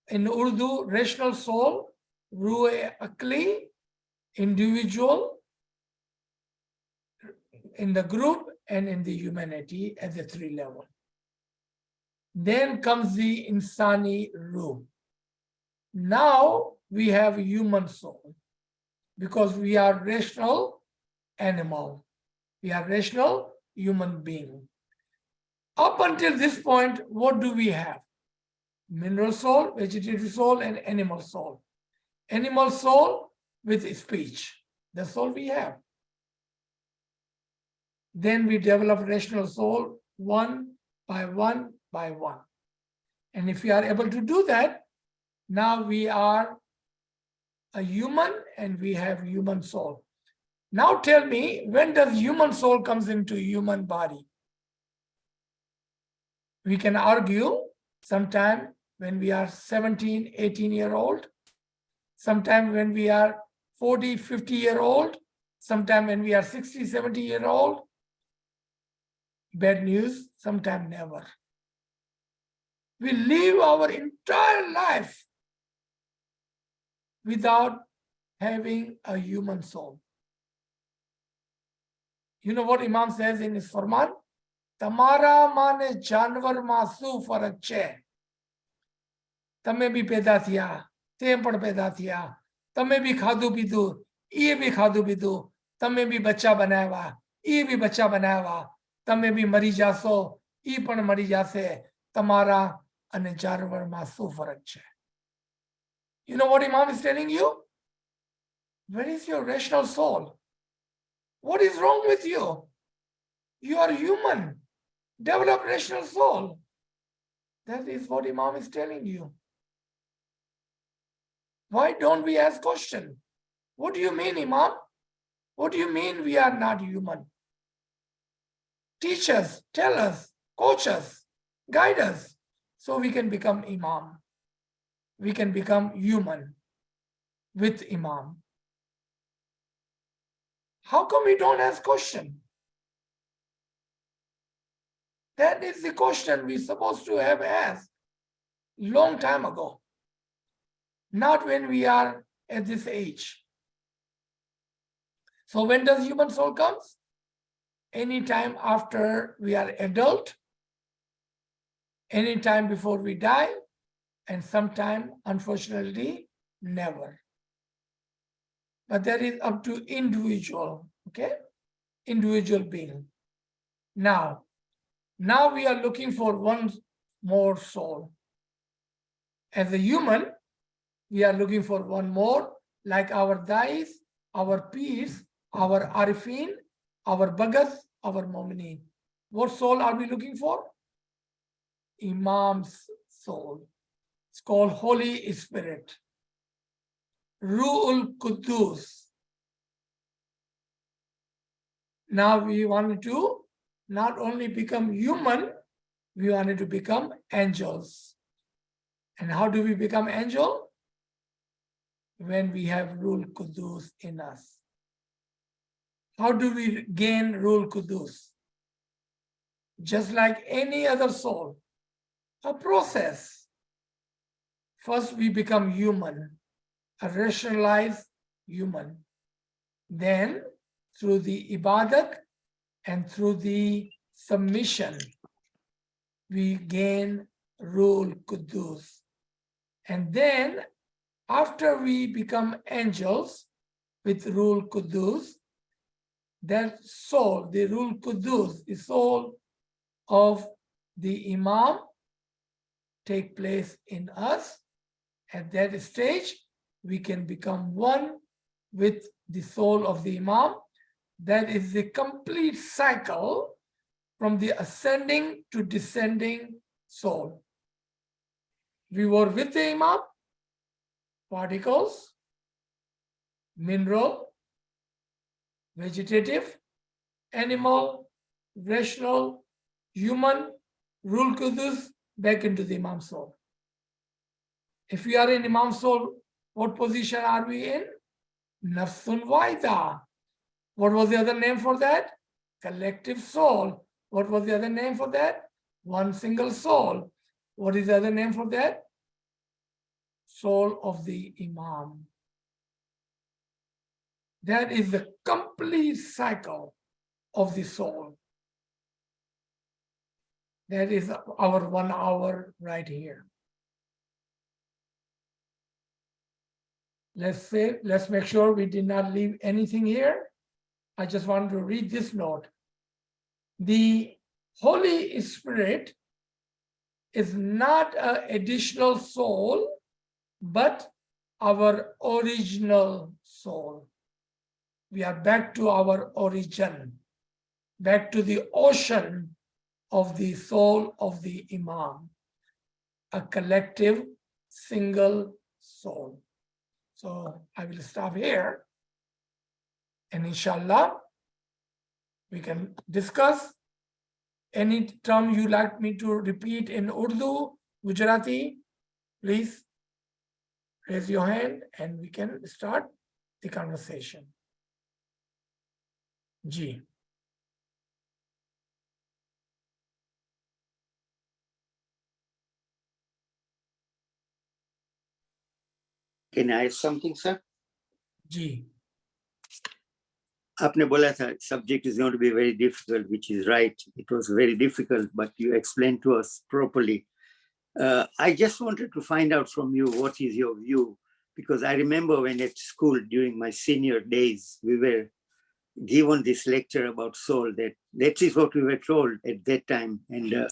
in Urdu, rational soul, Ruh-e Akli, individual, in the group, and in the humanity at the three level. Then comes the Insani Ruh. Now we have a human soul because we are rational animal. We are rational human being. Up until this point, what do we have? Mineral soul, vegetative soul, and animal soul. Animal soul with speech. That's all we have. Then we develop rational soul one by one by one. And if we are able to do that, now we are a human and we have human soul. Now tell me, when does human soul comes into human body? We can argue sometime when we are 17, 18-year-old, sometime when we are 40, 50-year-old, sometime when we are 60, 70-year-old. Bad news, sometime never. We live our entire life without having a human soul. You know what Imam says in his Farman? Tamara mane janwar masu farak che. Tame bhi peda thiya, tem pad peda thiya, tame bhi khadu pidu, ye bhi khadu pidu, tame bhi bacha banaya, ye bhi bacha banaya, tame bhi mari jaso, ye pan mari jase, tamara ane janwar masu farak che. You know what Imam is telling you? Where is your rational soul? What is wrong with you? You are human. Develop rational soul. That is what Imam is telling you. Why don't we ask question? What do you mean, Imam? What do you mean we are not human? Teach us, tell us, coach us, guide us, so we can become Imam. We can become human with Imam. How come we don't ask question? That is the question we're supposed to have asked long time ago. Not when we are at this age. So when does human soul comes? Anytime after we are adult, anytime before we die, and sometime, unfortunately, never. But that is up to individual, okay? Individual being. Now we are looking for one more soul. As a human, we are looking for one more, like our dais, our peers, our arifin, our bhagat, our momineen. What soul are we looking for? Imam's soul. It's called Holy Spirit. Ruhul Quddus. Now we want to not only become human, we wanted to become angels. And how do we become angel? When we have Ruhul Qudus in us. How do we gain Ruhul Qudus? Just like any other soul, a process. First, we become human, a rationalized human. Then, through the ibadat and through the submission, we gain Ruhul Qudus. And then, after we become angels with Ruhul Qudus, that soul, the Ruhul Qudus, the soul of the Imam, take place in us. At that stage, we can become one with the soul of the Imam. That is the complete cycle from the ascending to descending soul. We were with the Imam, particles, mineral, vegetative, animal, rational, human, Ruhul Qudus, back into the Imam soul. If we are in Imam soul, what position are we in? Nafsun Waida. What was the other name for that? Collective soul. What was the other name for that? One single soul. What is the other name for that? Soul of the Imam. That is the complete cycle of the soul. That is our 1 hour right here. Let's make sure we did not leave anything here. I just want to read this note. The Holy Spirit is not an additional soul, but our original soul. We are back to our origin, back to the ocean of the soul of the Imam, a collective single soul. So I will stop here, and inshallah, we can discuss any term you like me to repeat in Urdu, Gujarati. Please raise your hand and we can start the conversation. Ji. Can I add something, sir? Ji. आपने बोला था subject is going to be very difficult, which is right. It was very difficult, but you explained to us properly. I just wanted to find out from you what is your view, because I remember when at school during my senior days, we were given this lecture about soul, that is what we were told at that time, and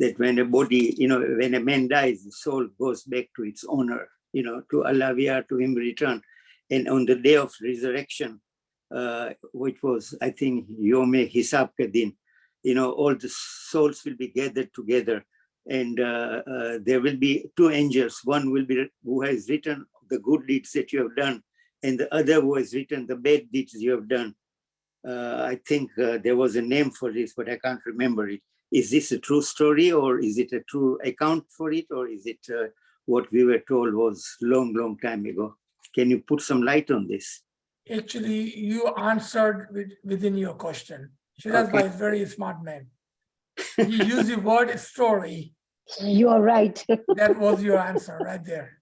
that when a body, when a man dies, the soul goes back to its owner, to Allah, we are to him return. And on the day of resurrection, which was, I think, Yom Hisab Kadin, all the souls will be gathered together, and there will be two angels. One will be who has written the good deeds that you have done, and the other who has written the bad deeds you have done. I think there was a name for this, but I can't remember it. Is this a true story, or is it a true account for it, or is it what we were told was long time ago? Can you put some light on this? Actually, you answered within your question. Shiraz Bhai is a very smart man. He used the word story. You are right. That was your answer right there.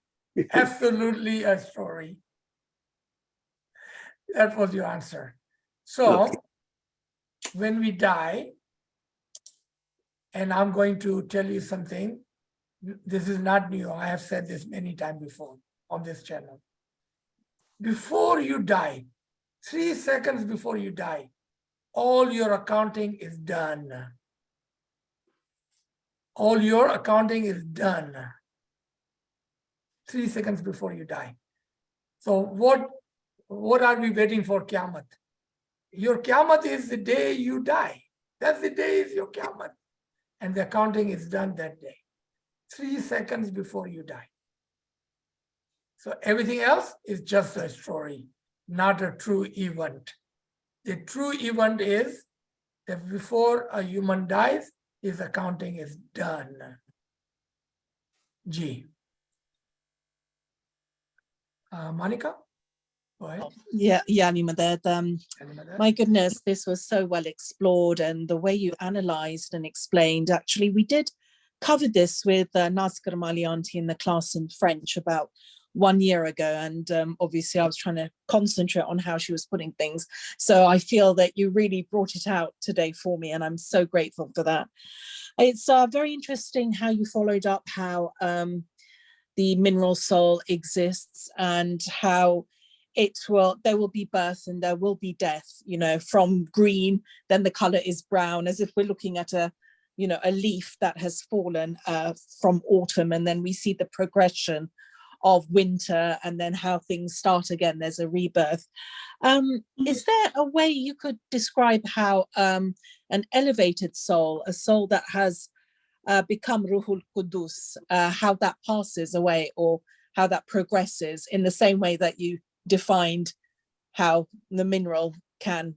Absolutely a story. That was your answer. So, Okay. when we die, and I'm going to tell you something, this is not new. I have said this many times before on this channel. Before you die, 3 seconds before you die, all your accounting is done. All your accounting is done. 3 seconds before you die. So what are we waiting for, Qiyamah? Your Qiyamah is the day you die. That's the day is your Qiyamah. And the accounting is done that day. 3 seconds before you die. So everything else is just a story, not a true event. The true event is that before a human dies, his accounting is done. G. Monica, go ahead. Yeah, Madad. Madad. My goodness, this was so well explored, and the way you analysed and explained. Actually, we did cover this with Nazgar Malianti in the class in French about 1 year ago, and obviously I was trying to concentrate on how she was putting things. So I feel that you really brought it out today for me, and I'm so grateful for that. It's very interesting how you followed up how the mineral soul exists and how there will be birth and there will be death, you know, from green, then the color is brown, as if we're looking at a leaf that has fallen from autumn, and then we see the progression of winter and then how things start again. There's a rebirth. Is there a way you could describe how an elevated soul, a soul that has become Ruhul Qudus, how that passes away or how that progresses in the same way that you defined how the mineral can,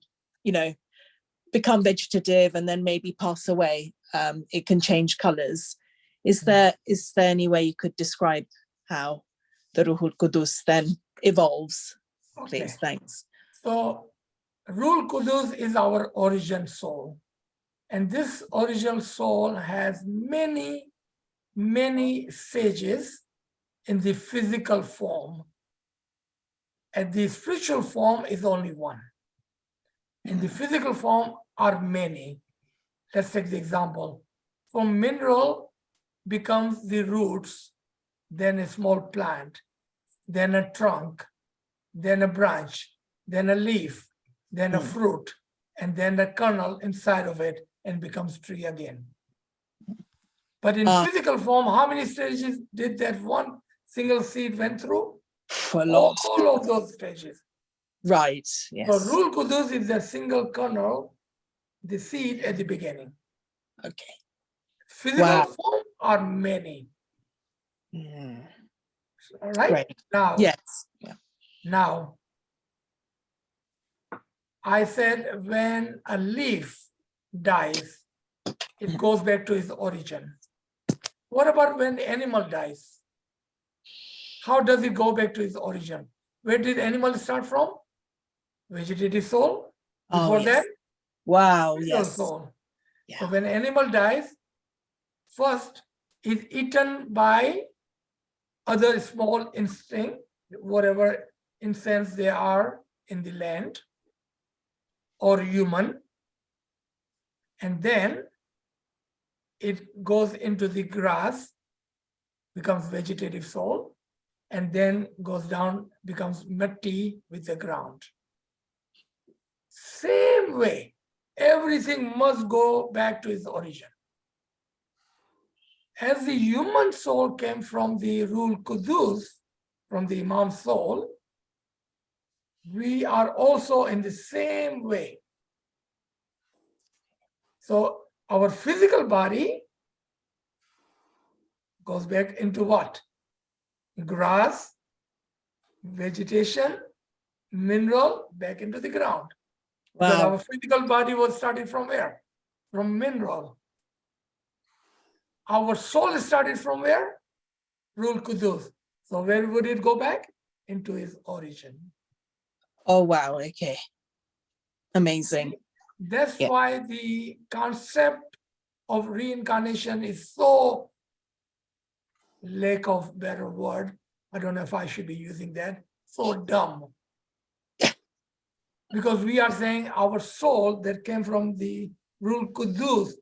become vegetative and then maybe pass away? It can change colors. Is there any way you could describe how the Ruhul Qudus then evolves? Okay. Please, thanks. So Ruhul Qudus is our origin soul. And this original soul has many, many stages in the physical form. And the spiritual form is only one. In the physical form are many. Let's take the example. From mineral becomes the roots, then a small plant, then a trunk, then a branch, then a leaf, then a fruit, and then a kernel inside of it, and becomes tree again. But in physical form, how many stages did that one single seed went through? A lot. All of those stages. Right, yes. So Ruhul Qudus is a single kernel, the seed at the beginning. Okay. Physical form are many. All right. Great. Now, Yes. Yeah. Now, I said when a leaf dies, it goes back to its origin. What about when the animal dies? How does it go back to its origin? Where did animal start from? Vegetative soul. Before that, Wow, mineral yes. soul. Yeah. So when animal dies, first is eaten by other small instinct, whatever incense they are in the land, or human, and then it goes into the grass, becomes vegetative soul, and then goes down, becomes matti with the ground. Same way, everything must go back to its origin. As the human soul came from the Ruhul Qudus, from the Imam soul, we are also in the same way. So our physical body goes back into what? Grass, vegetation, mineral, back into the ground. Because Wow. our physical body was started from where? From mineral. Our soul started from where? Ruhul Qudus. So where would it go back? Into its origin. Oh, wow. Okay. Amazing. That's Yeah. why the concept of reincarnation is so, lack of better word, I don't know if I should be using that, so dumb. Because we are saying our soul that came from the Ruhul Qudus,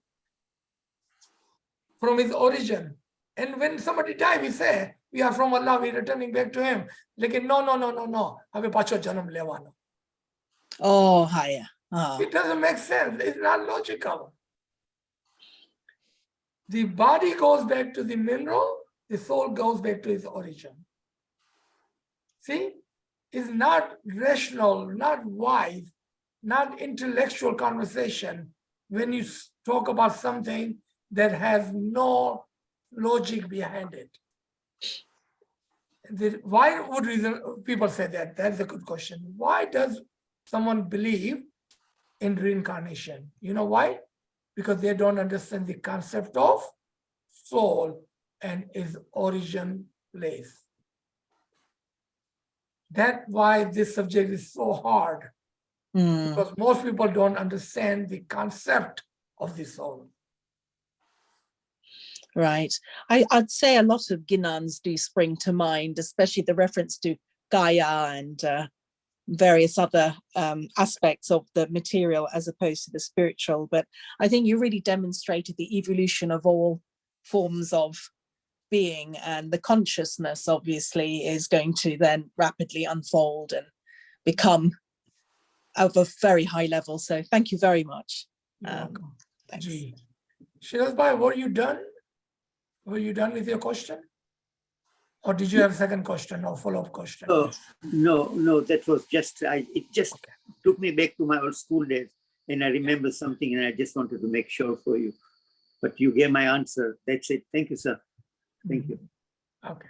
from his origin. And when somebody dies, we say, we are from Allah, we're returning back to him. Like, no. Hame pacho janam levano. Oh, higher. Oh. It doesn't make sense. It's not logical. The body goes back to the mineral, the soul goes back to its origin. See, it's not rational, not wise, not intellectual conversation when you talk about something that has no logic behind it. Why would people say that? That's a good question. Why does someone believe in reincarnation? You know why? because they don't understand the concept of soul and its origin place. That's why this subject is so hard, because most people don't understand the concept of the soul. Right. I'd say a lot of Ginans do spring to mind, especially the reference to Gaia and various other aspects of the material as opposed to the spiritual. But I think you really demonstrated the evolution of all forms of being, and the consciousness obviously is going to then rapidly unfold and become of a very high level. So thank you very much. You're welcome. Thanks. Gee. Shiraz Bhai, were you done? Were you done with your question? Or did you have a second question or follow-up question? Oh, no, that was just, it just took me back to my old school days, and I remember something, and I just wanted to make sure for you. But you gave my answer. That's it. Thank you, sir. Thank you. Okay.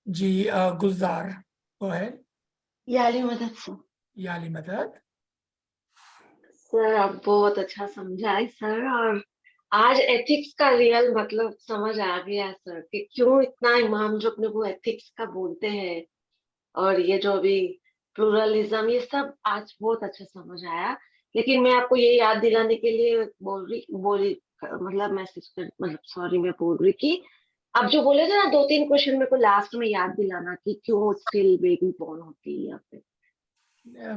Ji, Gulzar, go ahead. याली मदद sir Yali Madad. Sir आप बहुत अच्छा समझाए sir, और आज ethics का real मतलब समझ आ गया सर कि क्यों इतना इमाम जो अपने को एथिक्स का बोलते हैं, और ये जो अभी प्लूरलिज्म, ये सब आज बहुत अच्छा समझ आया। लेकिन मैं आपको ये याद दिलाने के लिए मतलब मैसेज कर, मतलब सॉरी, मैं बोल रही कि आप जो बोले थे ना 2-3 क्वेश्चन मेरे को लास्ट में याद दिलाना कि क्यों स्टिल बेबी बॉर्न होती है यहाँ पे।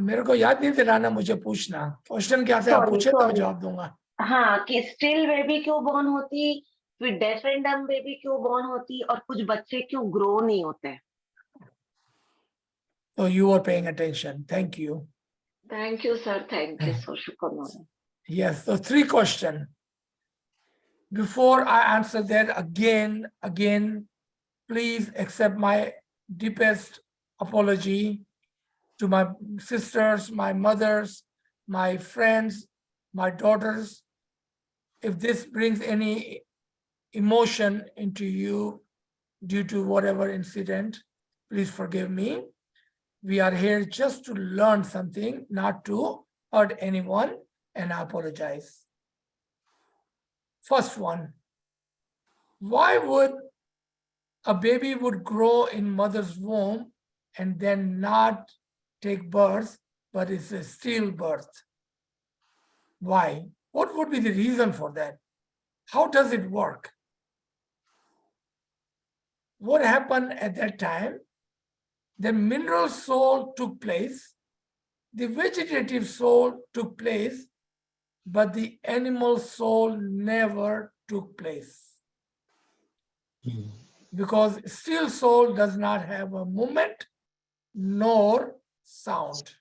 मेरे को याद नहीं दिलाना, मुझे पूछना क्वेश्चन क्या थे, आप पूछे तो मैं जवाब दूंगा। हाँ, कि स्टिल बेबी क्यों बॉर्न होती, फिर डेफ एंड डम बेबी क्यों बॉर्न होती, और कुछ बच्चे क्यों ग्रो नहीं होते। So you are paying attention. Thank you. Thank you sir, thank you sir, शुक्र। Yes, so 3 questions. Before I answer that again, please accept my deepest apology to my sisters, my mothers, my friends, my daughters. If this brings any emotion into you due to whatever incident, please forgive me. We are here just to learn something, not to hurt anyone, and I apologize. First one, why would a baby would grow in mother's womb and then not take birth, but it's a stillbirth? Why? What would be the reason for that? How does it work? What happened at that time? The mineral soul took place, the vegetative soul took place, but the animal soul never took place. Because still soul does not have a movement nor sound.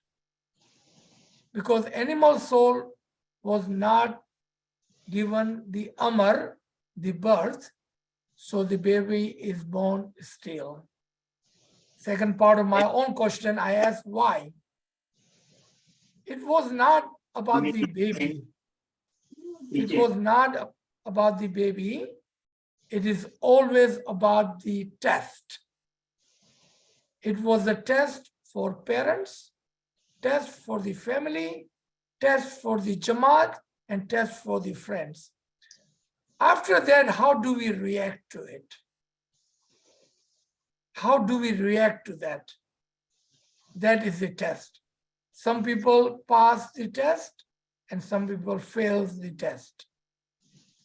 Because animal soul was not given the amar, the birth, so the baby is born still. Second part of my own question, I asked why. It was not about the baby. It was not about the baby. It is always about the test. It was a test for parents, test for the family, test for the Jamaat, and test for the friends. After that, how do we react to it? How do we react to that? That is the test. Some people pass the test and some people fail the test.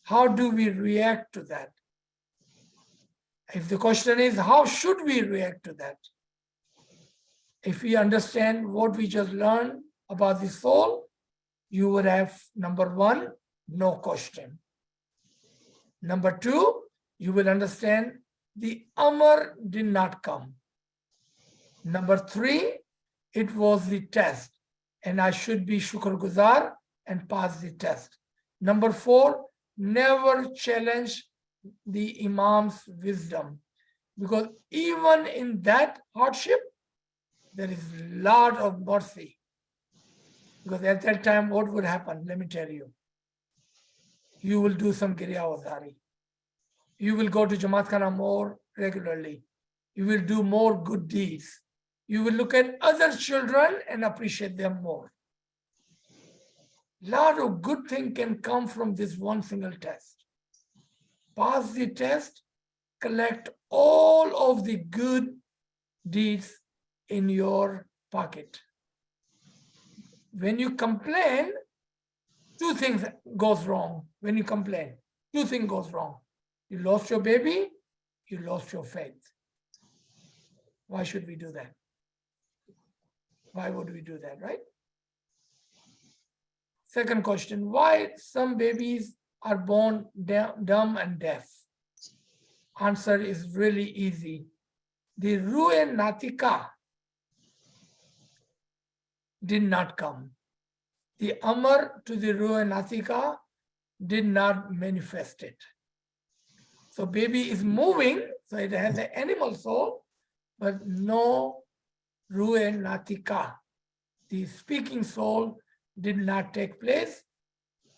How do we react to that? If the question is, how should we react to that? If we understand what we just learned about the soul, you would have, number 1, no question. Number 2, you will understand the Amar did not come. Number 3, it was the test, and I should be Shukr Guzar and pass the test. Number 4, never challenge the Imam's wisdom, because even in that hardship, there is a lot of mercy. Because at that time, what would happen? Let me tell you. You will do some Giriya Wazari. You will go to Jamaat Khana more regularly. You will do more good deeds. You will look at other children and appreciate them more. lot of good thing can come from this one single test. Pass the test, collect all of the good deeds in your pocket. When you complain, two things goes wrong. When you complain, two things goes wrong. You lost your baby, you lost your faith. Why should we do that? Why would we do that, right? Second question, why some babies are born dumb and deaf? Answer is really easy. The Ruhe Natika did not come. The Amar to the Ruhe Natika did not manifest it. So baby is moving, so it has an animal soul, but no Ruhe Natika. The speaking soul did not take place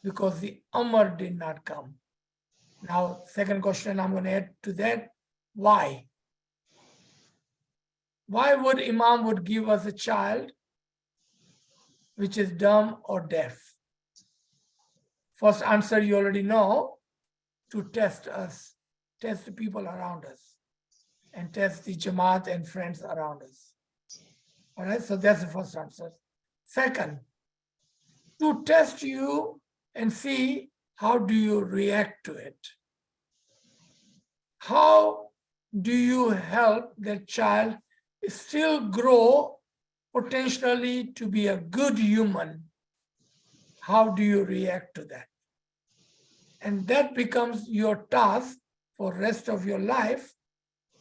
because the Amar did not come. Now, second question I'm going to add to that, why? Why would Imam would give us a child which is dumb or deaf? First answer you already know, to test us, test the people around us, and test the Jamaat and friends around us. All right, so that's the first answer. Second, to test you and see how do you react to it. How do you help that child still grow potentially to be a good human? How do you react to that? And that becomes your task for rest of your life.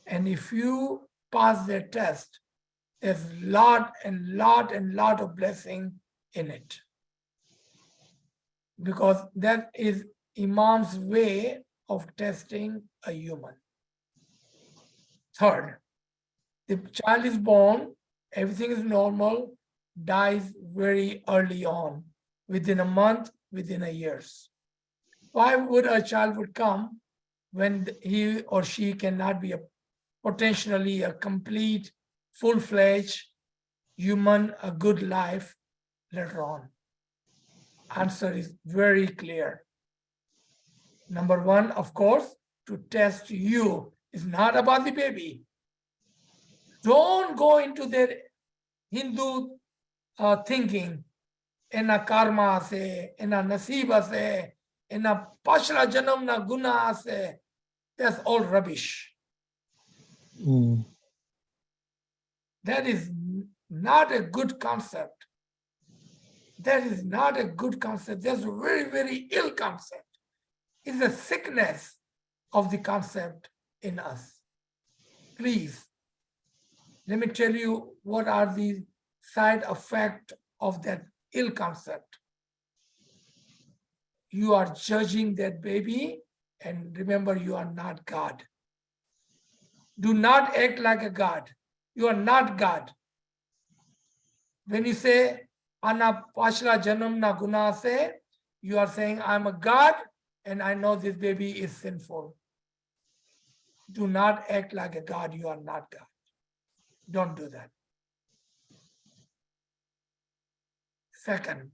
And if you pass that test, there's lot of blessing in it. Because that is Imam's way of testing a human. Third, the child is born, everything is normal, dies very early on, within a month, within a year. Why would a child would come when he or she cannot be potentially a complete, full-fledged human, a good life later on? Answer is very clear. Number one, of course, to test you. It's not about the baby. Don't go into their Hindu thinking. Ena karma se, ena nasiba se, ena pashra janam na guna se. That's all rubbish. That is not a good concept. That is not a good concept. That's a very, very ill concept. It's a sickness of the concept in us. Please, let me tell you what are the side effects of that ill concept. You are judging that baby, and remember, you are not God. Do not act like a God. You are not God. When you say, Ana Pashla Janam na guna se, you are saying, I'm a God and I know this baby is sinful. Do not act like a God. You are not God. Don't do that. Second,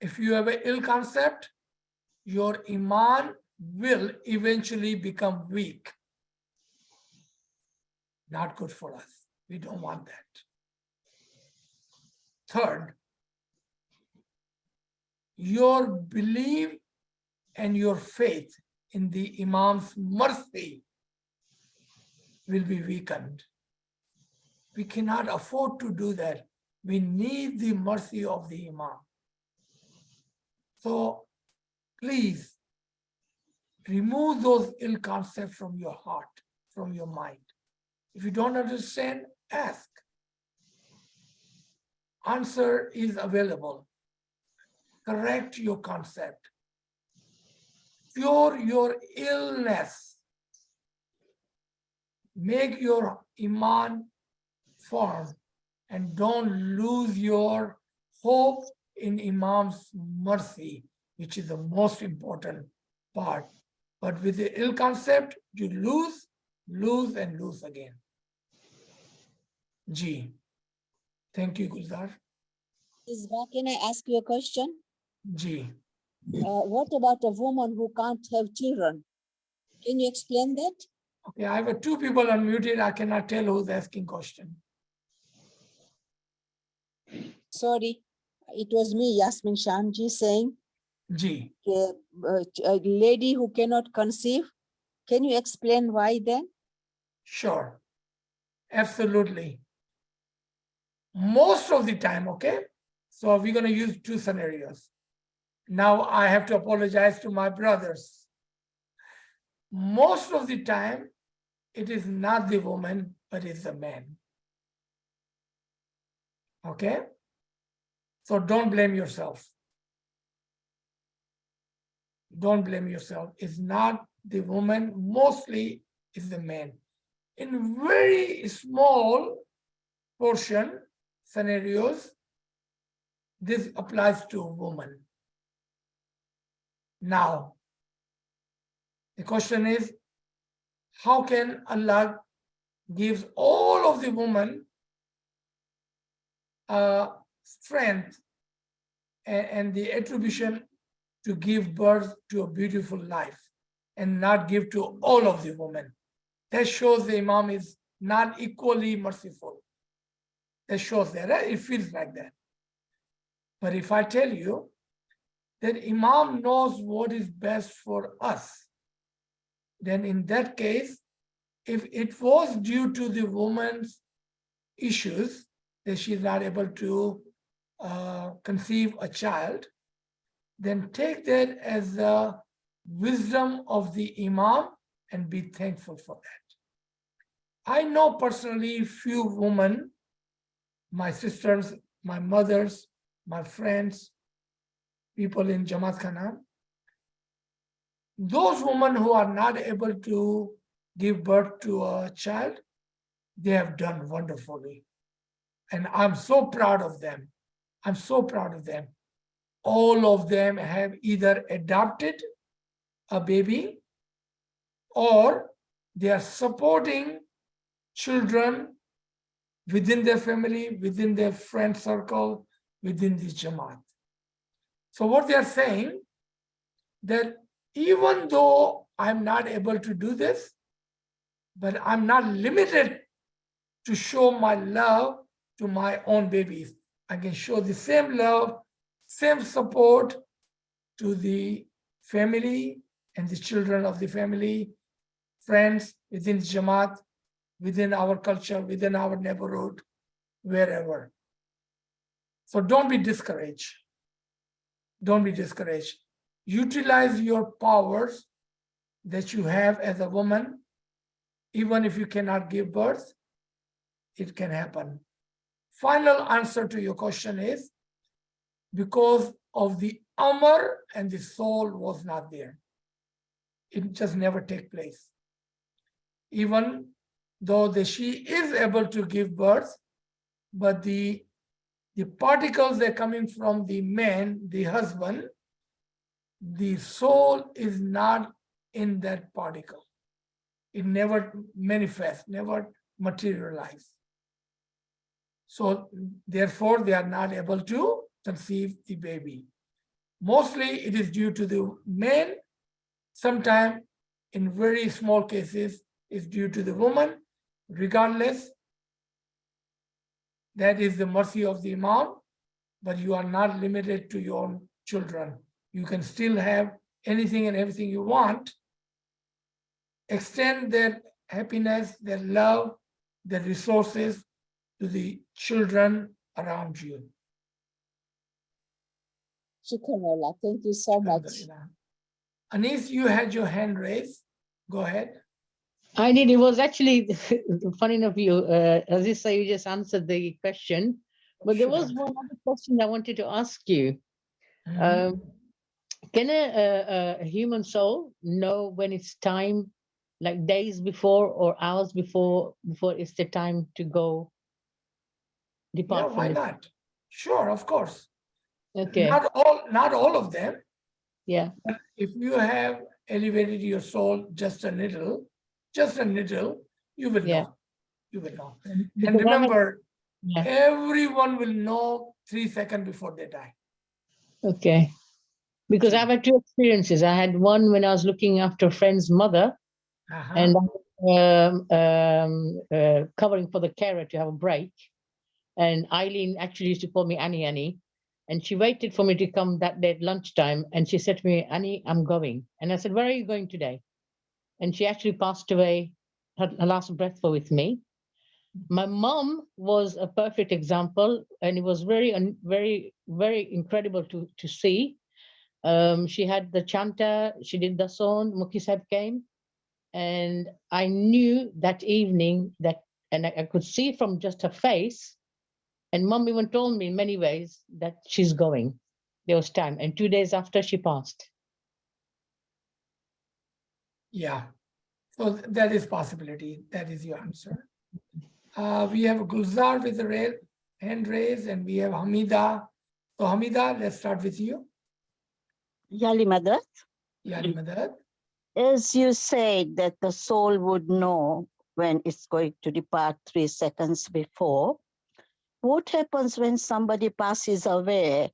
if you have an ill concept, your Iman will eventually become weak. Not good for us. We don't want that. Third, your belief and your faith in the Imam's mercy will be weakened. We cannot afford to do that. We need the mercy of the Imam. So please remove those ill concepts from your heart, from your mind. If you don't understand, ask. Answer is available. Correct your concept. Cure your illness. Make your Iman firm and don't lose your hope in Imam's mercy, which is the most important part. But with the ill concept, you lose, and lose again. G. Thank you, Gulzar. Isba, can I ask you a question? Ji. What about a woman who can't have children? Can you explain that? Okay, I have two people unmuted. I cannot tell who's asking question. Sorry, it was me, Yasmin Shamji, saying Ji. a lady who cannot conceive. Can you explain why then? Sure. Absolutely. Most of the time, okay? So we're going to use two scenarios. Now I have to apologize to my brothers. Most of the time, it is not the woman, but it's the man. Okay? So don't blame yourself. Don't blame yourself. It's not the woman, mostly it's the man. In very small portion scenarios, this applies to a woman. Now, the question is, how can Allah give all of the woman strength and the attribution to give birth to a beautiful life and not give to all of the women? That shows the Imam is not equally merciful. That shows that, right? It feels like that. But if I tell you that Imam knows what is best for us, then in that case, if it was due to the woman's issues, that she's not able to conceive a child, then take that as the wisdom of the Imam and be thankful for that. I know personally few women, my sisters, my mothers, my friends, people in Jamaat Khana, those women who are not able to give birth to a child, they have done wonderfully. And I'm so proud of them. I'm so proud of them. All of them have either adopted a baby or they are supporting children within their family, within their friend circle, within the Jamaat. So what they are saying, that even though I'm not able to do this, but I'm not limited to show my love to my own babies. I can show the same love, same support to the family and the children of the family, friends within Jamaat, within our culture, within our neighborhood, wherever. So don't be discouraged. Don't be discouraged. Utilize your powers that you have as a woman. Even if you cannot give birth, it can happen. Final answer to your question is because of the Amr and the soul was not there. It just never take place. Even though she is able to give birth, but the particles that are coming from the man, the husband, the soul is not in that particle. It never manifests, never materializes. So therefore, they are not able to conceive the baby. Mostly it is due to the man. Sometimes in very small cases, it's due to the woman. Regardless, that is the mercy of the Imam, but you are not limited to your own children. You can still have anything and everything you want. Extend their happiness, their love, their resources to the children around you. Shukran Allah. Thank you so much. Anis, you had your hand raised. Go ahead. I did. It was actually funny enough. Aziz, you just answered the question, but there was one other question I wanted to ask you. Can a human soul know when it's time, like days before or hours before it's the time to go depart? Yeah, why not? Sure, of course. Okay. Not all of them. Yeah. But if you have elevated your soul just a little, you will know. You will know. And remember, everyone will know 3 seconds before they die. Okay. Because I've had two experiences. I had one when I was looking after a friend's mother, Uh-huh. and covering for the carer to have a break. And Eileen actually used to call me Annie. And she waited for me to come that day at lunchtime. And she said to me, Annie, I'm going. And I said, where are you going today? And she actually passed away. Her last breath was with me. My mom was a perfect example. And it was very, very incredible to see. She had the chanta, she did the song, Mukhi Sahib came. And I knew that evening that, and I could see from just her face, and mom even told me in many ways that she's going. There was time. And 2 days after she passed. Yeah. So that is possibility. That is your answer. We have Gulzar with the hand raised, and we have Hamida. So Hamida, let's start with you. Yali Madad, Yani Madad. as you said that the soul would know when it's going to depart 3 seconds before, what happens when somebody passes away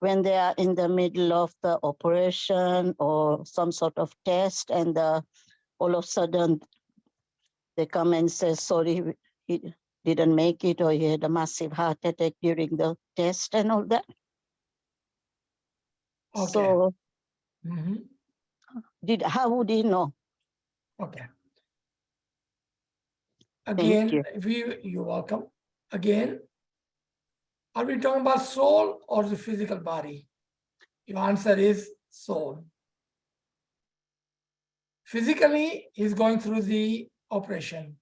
when they are in the middle of the operation or some sort of test, and all of a sudden they come and say, sorry, he didn't make it, or he had a massive heart attack during the test and all that? Okay. So Mhm. how would he know? Okay. Thank Again, you. you're welcome. Again, are we talking about soul or the physical body? Your answer is soul. Physically, he's going through the operation,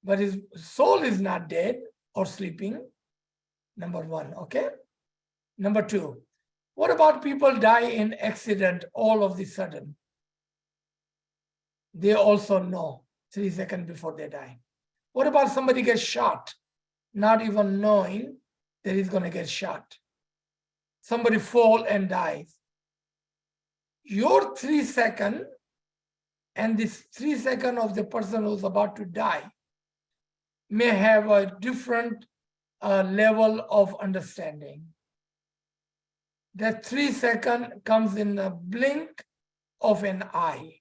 but his soul is not dead or sleeping. Number one, okay? Number two, what about people die in accident all of the sudden? They also know 3 seconds before they die. What about somebody gets shot, not even knowing that he's going to get shot? Somebody fall and dies. Your 3 seconds and this 3 seconds of the person who's about to die may have a different level of understanding. That 3 seconds comes in a blink of an eye.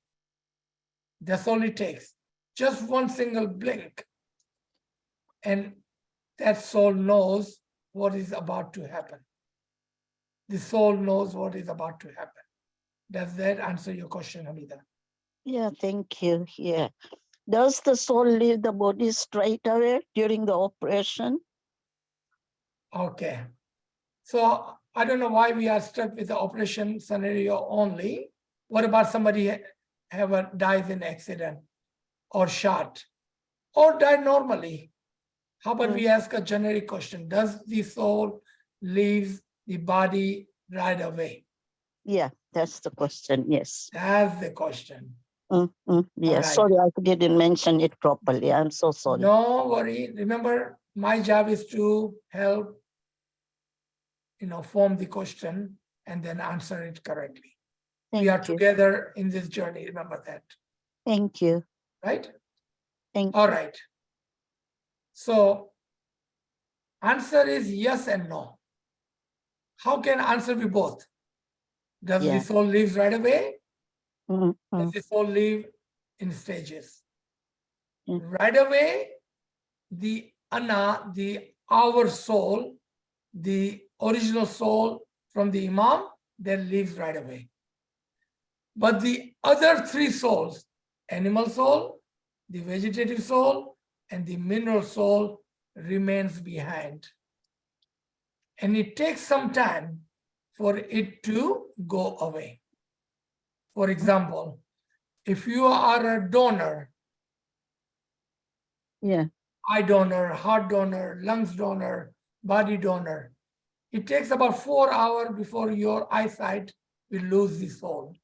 That's all it takes. Just one single blink. And that soul knows what is about to happen. The soul knows what is about to happen. Does that answer your question, Hamida? Yeah, thank you. Yeah. Does the soul leave the body straight away during the operation? Okay. So I don't know why we are stuck with the operation scenario only. What about somebody dies in accident or shot or died normally? How about we ask a generic question? Does the soul leave the body right away? Yeah, that's the question. Yes. That's the question. Yeah, right. sorry, I didn't mention it properly. I'm so sorry. No worry. Remember, my job is to help, form the question and then answer it correctly. We are Thank you. together in this journey. Remember that, Thank you. right? Thank All you. right. So answer is yes and no. How can answer be both? Does the Yeah. soul leave right away? Mhm. Does the soul leave in stages? Mm. Right away, our soul, the original soul from the Imam, that leaves right away. But the other 3 souls, animal soul, the vegetative soul, and the mineral soul, remains behind. And it takes some time for it to go away. For example, if you are a donor, Yeah. eye donor, heart donor, lungs donor, body donor, it takes about 4 hours before your eyesight will lose the soul.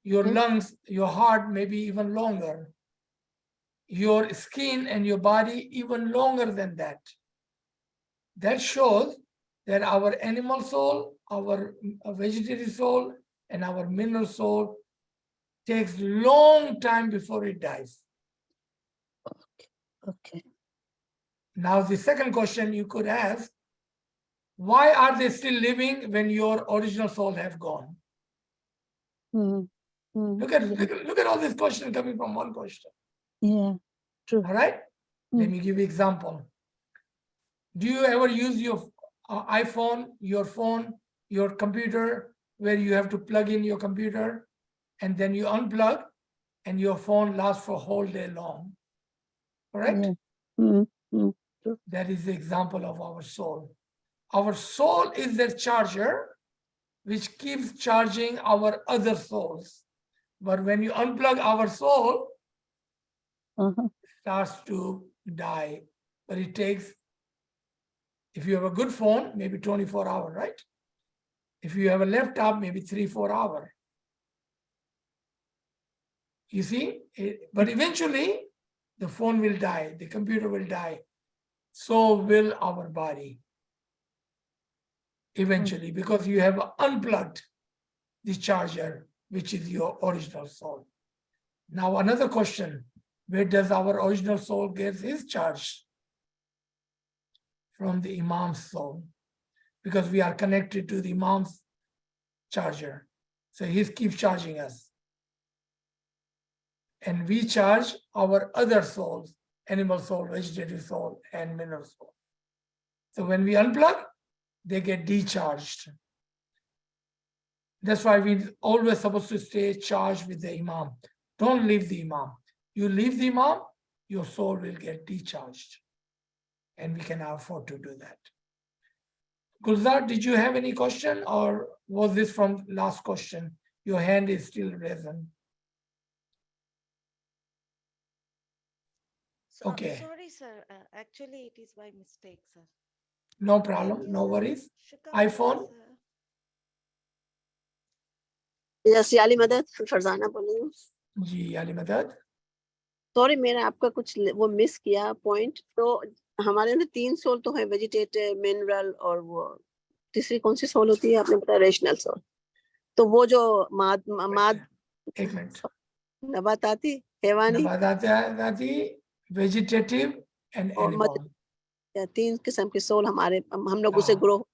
Your lungs, your heart, maybe even longer. Your skin and your body even longer than that. That shows that our animal soul, our vegetative soul, and our mineral soul takes long time before it dies. Okay. Now, the second question you could ask, why are they still living when your original soul have gone? Mm, mm, Look at all these questions coming from one question. yeah, true. All right. Let Mm. me give you example. Do you ever use your iPhone, your phone, your computer, where you have to plug in your computer and then you unplug and your phone lasts for a whole day long? Correct? Yeah. Mm, mm, That is the example of our soul. Our soul is the charger which keeps charging our other souls. But when you unplug our soul, uh-huh. it starts to die. But it takes, if you have a good phone, maybe 24 hours, right? If you have a laptop, maybe 3-4 hours. You see, but eventually the phone will die, the computer will die. So will our body. Eventually, because you have unplugged the charger, which is your original soul. Now, another question, where does our original soul get his charge? From the Imam's soul, because we are connected to the Imam's charger. So he keeps charging us. And we charge our other souls, animal soul, vegetative soul, and mineral soul. So when we unplug, they get decharged. That's why we always supposed to stay charged with the Imam. Don't leave the Imam. You leave the Imam, your soul will get decharged. And we can afford to do that. Gulzar, did you have any question, or was this from last question? Your hand is still raised. Okay. Sorry, sir. Actually, it is by mistake, sir. No Thank problem, you, no sir. worries. Shukran, iPhone? sir. जैसे अली मदद फरजाना बोल रही हूँ। जी, अली मदद। Sorry, मैंने आपका कुछ वो मिस किया पॉइंट। तो हमारे अंदर 3 सोल तो है, वेजिटेटिव, मिनरल और वो तीसरी कौन सी सोल होती है आपने बताया, रेशनल सोल। तो वो जो एक मिनट, नबाताती, हैवानी, नबाताती, वेजिटेटिव एंड एनिमल, या 3 किस्म की सोल हमारे हम लोग उसे हाँ। ग्रो।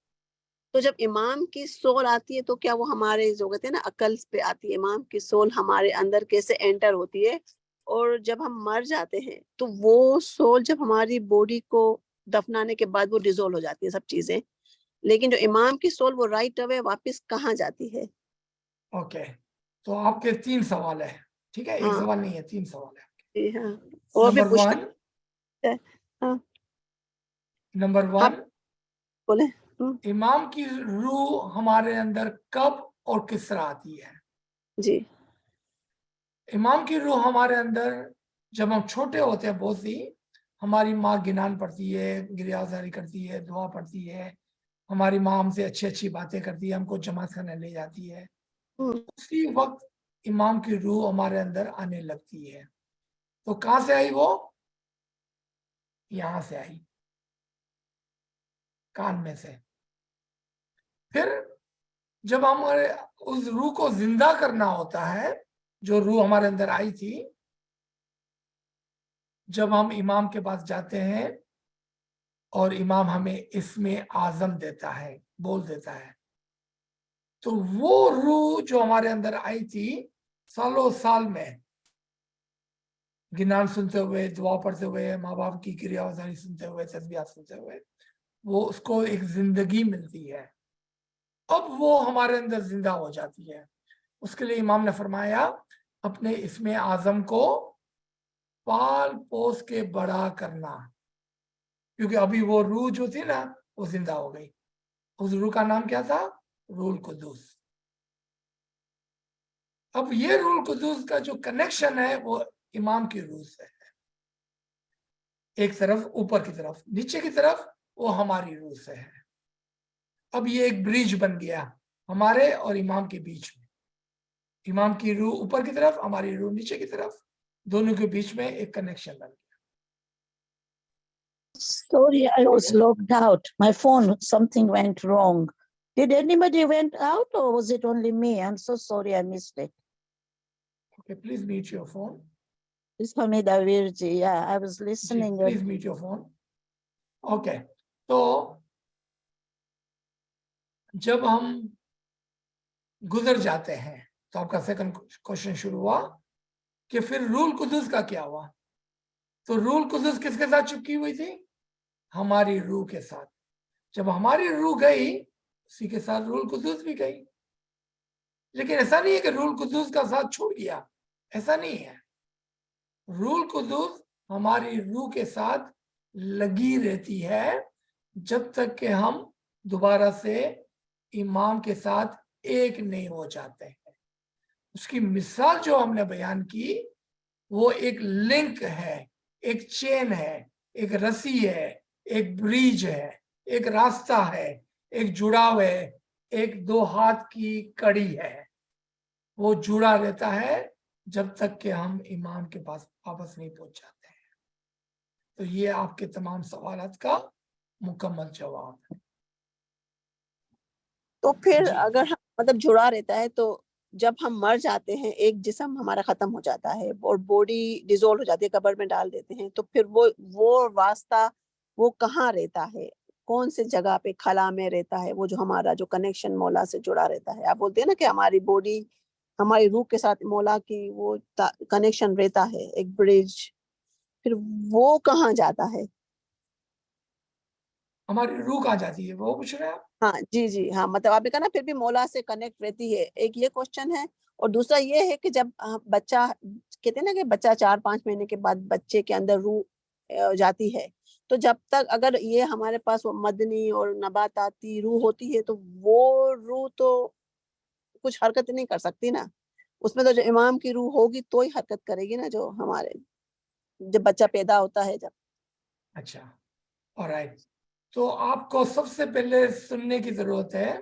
तो जब इमाम की सोल आती है तो क्या वो हमारे जो कहते हैं ना अकल पे आती है, इमाम की सोल हमारे अंदर कैसे एंटर होती है, और जब हम मर जाते हैं तो वो सोल जब हमारी बॉडी को दफनाने के बाद वो डिसोल्व हो जाती है सब चीजें, लेकिन जो इमाम की सोल वो राइट अवे वापस कहाँ जाती है? ओके, तो आपके 3 सवाल है, ठीक है? एक सवाल नहीं है, 3 सवाल है। हाँ, और भी पूछ नंबर 1, बोले इमाम की रूह हमारे अंदर कब और किस तरह आती है? जी, इमाम की रूह हमारे अंदर जब हम छोटे होते हैं, बहुत सी हमारी माँ गिनान पढ़ती है, गिरियाजारी करती है, दुआ पढ़ती है, हमारी माँ हमसे अच्छी अच्छी बातें करती है, हमको जमात खाने ले जाती है। उसी वक्त इमाम की रूह हमारे अंदर आने लगती है। तो कहाँ से आई वो? यहाँ से आई, कान में से। फिर जब हमारे उस रूह को जिंदा करना होता है, जो रूह हमारे अंदर आई थी, जब हम इमाम के पास जाते हैं और इमाम हमें इसमें आजम देता है, बोल देता है, तो वो रूह जो हमारे अंदर आई थी सालों साल में गिनान सुनते हुए, दुआ पढ़ते हुए, माँ बाप की क्रियावजारी सुनते हुए, तस्बीहात सुनते हुए, वो उसको एक जिंदगी मिलती है। अब वो हमारे अंदर जिंदा हो जाती है। उसके लिए इमाम ने फरमाया अपने इसमें आजम को पाल पोस के बड़ा करना, क्योंकि अभी वो रूह जो थी ना वो जिंदा हो गई। उस रूह का नाम क्या था? रूहुल कुद्दूस। अब ये रूहुल कुद्दूस का जो कनेक्शन है वो इमाम की रूह से है। एक तरफ ऊपर की तरफ, नीचे की तरफ वो हमारी रूह से है। अब ये एक ब्रिज बन गया हमारे और इमाम के बीच में। इमाम की रूह ऊपर की तरफ, हमारी रूह नीचे की तरफ, दोनों के बीच में एक कनेक्शन बन गया। Sorry, I was logged out. My phone, something went wrong. Did anybody went out or was it only me? I'm so sorry, I missed it. Okay, please mute your phone. It's Hamida Virji. Yeah, I was listening. Please mute your phone. Okay, तो जब हम गुजर जाते हैं तो आपका second question शुरू हुआ कि फिर रूल कुदस का क्या हुआ। तो रूल कुदस किसके साथ चिपकी हुई थी? हमारी रूह के साथ। जब हमारी रूह गई, उसी के साथ रूल कुदस भी गई। लेकिन ऐसा नहीं है कि रूल कुदस का साथ छूट गया, ऐसा नहीं है। रूल कुदस हमारी रूह के साथ लगी रहती है जब तक कि हम दोबारा से इमाम के साथ एक नहीं हो जाते हैं। उसकी मिसाल जो हमने बयान की वो एक लिंक है, एक चेन है, एक रस्सी है, एक ब्रिज है, एक रास्ता है, एक जुड़ाव है, एक दो हाथ की कड़ी है। वो जुड़ा रहता है जब तक कि हम इमाम के पास वापस नहीं पहुंच जाते हैं। तो ये आपके तमाम सवालात का मुकम्मल जवाब है। तो फिर जी। अगर हम मतलब जुड़ा रहता है तो जब हम मर जाते हैं, एक जिस्म हमारा खत्म हो जाता है और बॉडी डिसॉल्व हो जाती है, कब्र में डाल देते हैं, तो फिर वो रास्ता वो कहाँ रहता है? कौन से जगह पे खला में रहता है? वो जो हमारा जो कनेक्शन मौला से जुड़ा रहता है, आप बोलते हैं ना कि हमारी बॉडी हमारी रूह के साथ मौला की वो कनेक्शन रहता है, एक ब्रिज, फिर वो कहाँ जाता है? हमारी रूह कहाँ जाती है वो पूछ रहे हैं आप? हाँ जी जी, हाँ मतलब आपने कहा ना फिर भी मौला से कनेक्ट रहती है, एक ये क्वेश्चन है। और दूसरा ये है कि जब बच्चा, कहते हैं ना कि बच्चा 4-5 महीने के बाद बच्चे के अंदर रूह जाती है, तो जब तक अगर ये हमारे पास वो मदनी और नबाताती रूह होती है तो वो रूह तो कुछ हरकत नहीं कर सकती ना। उसमें तो जो इमाम की रूह होगी तो ही हरकत करेगी ना, जो हमारे जब बच्चा पैदा होता है जब। अच्छा, ऑलराइट। तो आपको सबसे पहले सुनने की जरूरत है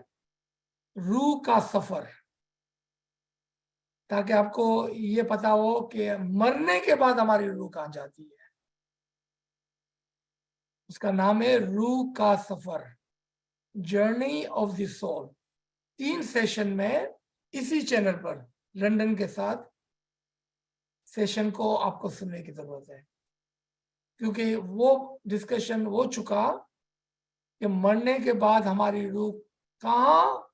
रूह का सफर, ताकि आपको ये पता हो कि मरने के बाद हमारी रूह कहाँ जाती है। उसका नाम है रूह का सफर, journey of the soul. 3 session में इसी चैनल पर लंदन के साथ सेशन को आपको सुनने की जरूरत है, क्योंकि वो डिस्कशन हो चुका कि मरने के बाद हमारी रूह कहाँ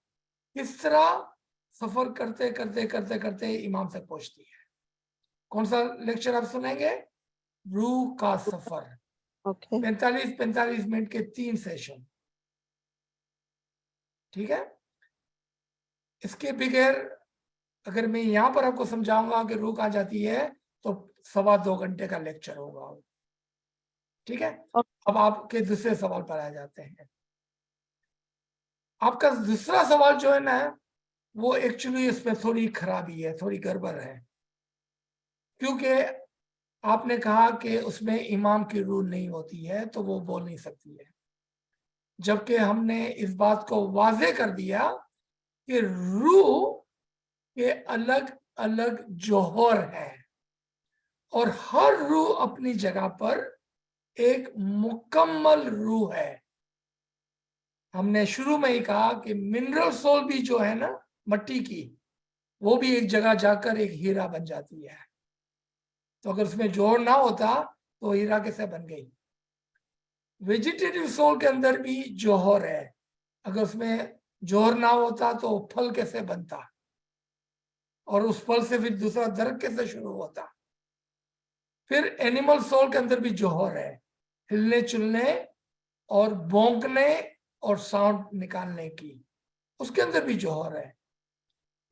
किस तरह सफर करते करते करते करते इमाम तक पहुंचती है। कौन सा लेक्चर आप सुनेंगे? रूह का सफर। ओके 45 मिनट के 3 सेशन, ठीक है। इसके बगैर अगर मैं यहां पर आपको समझाऊंगा कि रूह कहाँ जाती है तो 2.25 घंटे का लेक्चर होगा, ठीक है। अब आपके दूसरे सवाल पर आ जाते हैं। आपका दूसरा सवाल जो है ना, वो एक्चुअली इसमें थोड़ी खराबी है, थोड़ी गड़बड़ है, क्योंकि आपने कहा कि उसमें इमाम की रूह नहीं होती है तो वो बोल नहीं सकती है, जबकि हमने इस बात को वाजे कर दिया कि रूह के अलग अलग जौहर है और हर रूह अपनी जगह पर एक मुकम्मल रूह है। हमने शुरू में ही कहा कि मिनरल सोल भी जो है ना मट्टी की, वो भी एक जगह जाकर एक हीरा बन जाती है। तो अगर उसमें जोड़ ना होता तो हीरा कैसे बन गई? वेजिटेटिव सोल के अंदर भी जौहर है, अगर उसमें जौहर ना होता तो फल कैसे बनता, और उस फल से फिर दूसरा दरख्त कैसे शुरू होता। फिर एनिमल सोल के अंदर भी जौहर है, हिलने चुलने और भौंकने और साउंड निकालने की, उसके अंदर भी जौहर है।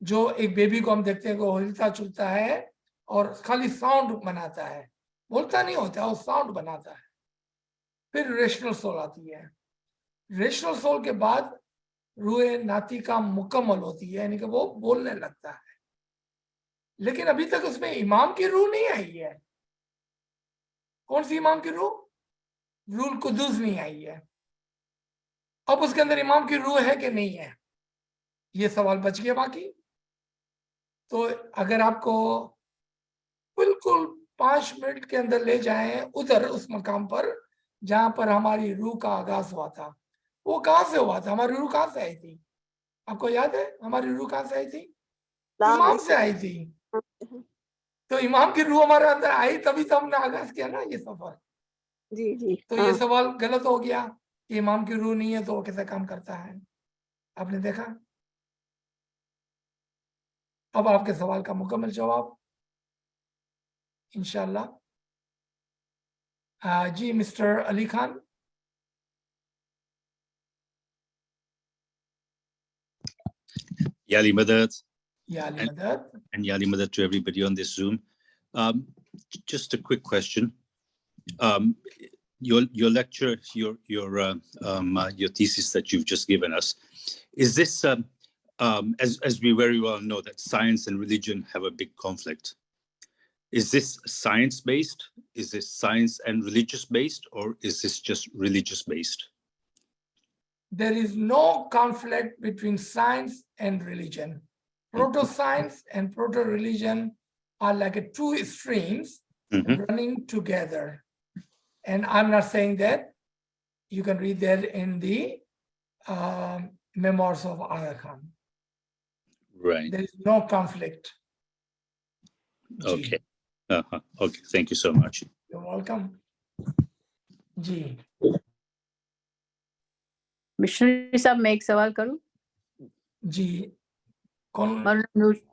जो एक बेबी को हम देखते हैं कि वो हिलता चुलता है और खाली साउंड बनाता है, बोलता नहीं होता, वो साउंड बनाता है। फिर रेशनल सोल आती है। रेशनल सोल के बाद रूह नातिका मुकम्मल होती है, यानी कि वो बोलने लगता है। लेकिन अभी तक उसमें इमाम की रूह नहीं आई है। कौन सी इमाम की रूह? रूह कुदूस नहीं आई है। अब उसके अंदर इमाम की रूह है कि नहीं है, ये सवाल बच गया बाकी। तो अगर आपको बिल्कुल 5 मिनट के अंदर ले जाएं उधर उस मकाम पर जहां पर हमारी रूह का आगाज हुआ था, वो कहां से हुआ था? हमारी रूह कहां से आई थी? आपको याद है हमारी रूह कहां से आई थी? इमाम से आई थी। तो इमाम की रूह हमारे अंदर आई तभी तो हमने आगाज किया ना ये सफर। जी जी तो हाँ। ये सवाल गलत हो गया कि इमाम की रूह नहीं है तो वो कैसे काम करता है। आपने देखा। अब आपके सवाल का मुकम्मल जवाब इंशाल्लाह। जी mister Ali Khan. Yali Madad या अली मदद। and Yali Madad to everybody on this Zoom. Just a quick question. Your lecture, your thesis that you've just given us, is this as we very well know that science and religion have a big conflict? Is this science based? Is this science and religious based, or is this just religious based? There is no conflict between science and religion. Proto-science and proto-religion are like two streams running together. And I'm not saying that. You can read that in the memoirs of Aga Khan. Right. There is no conflict. Okay. Okay. Thank you so much. You're welcome. जी missionary साहब मैं एक सवाल करूं? जी कौन?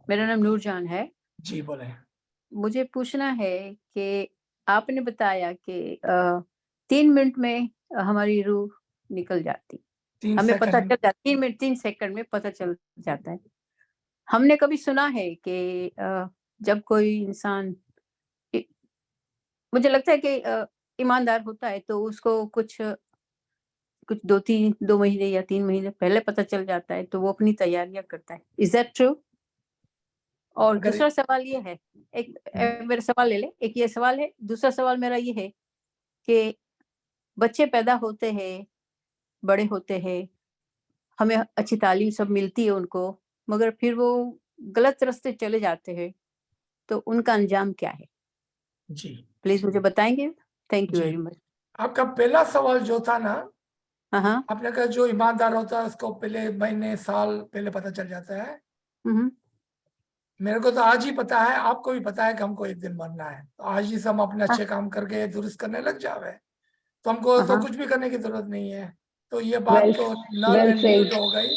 मेरा नाम नूरजान है। जी बोले। मुझे पूछना है कि आपने बताया कि 3 मिनट में हमारी रूह निकल जाती, हमें पता चल जाता 3 मिनट 3 सेकंड में पता चल जाता है। हमने कभी सुना है कि जब कोई इंसान, मुझे लगता है कि ईमानदार होता है तो उसको कुछ 2 महीने या 3 महीने पहले पता चल जाता है, तो वो अपनी तैयारियां करता है। Is that true? और दूसरा सवाल ये है, एक मेरा सवाल ले ले, एक ये सवाल है, दूसरा सवाल मेरा ये है कि बच्चे पैदा होते हैं, बड़े होते हैं, हमें अच्छी तालीम सब मिलती है उनको, मगर फिर वो गलत रास्ते चले जाते हैं, तो उनका अंजाम क्या है? जी प्लीज मुझे बताएंगे। Thank you very much. आपका पहला सवाल जो था ना, हाँ, आपने कहा जो ईमानदार होता है उसको पहले महीने साल पहले पता चल जाता है। मेरे को तो आज ही पता है, आपको भी पता है कि हमको एक दिन मरना है, तो आज ही से हम अपने अच्छे काम करके दुरुस्त करने लग जावे, तो हमको तो कुछ भी करने की जरूरत नहीं है। तो ये बात तो नल हो गई।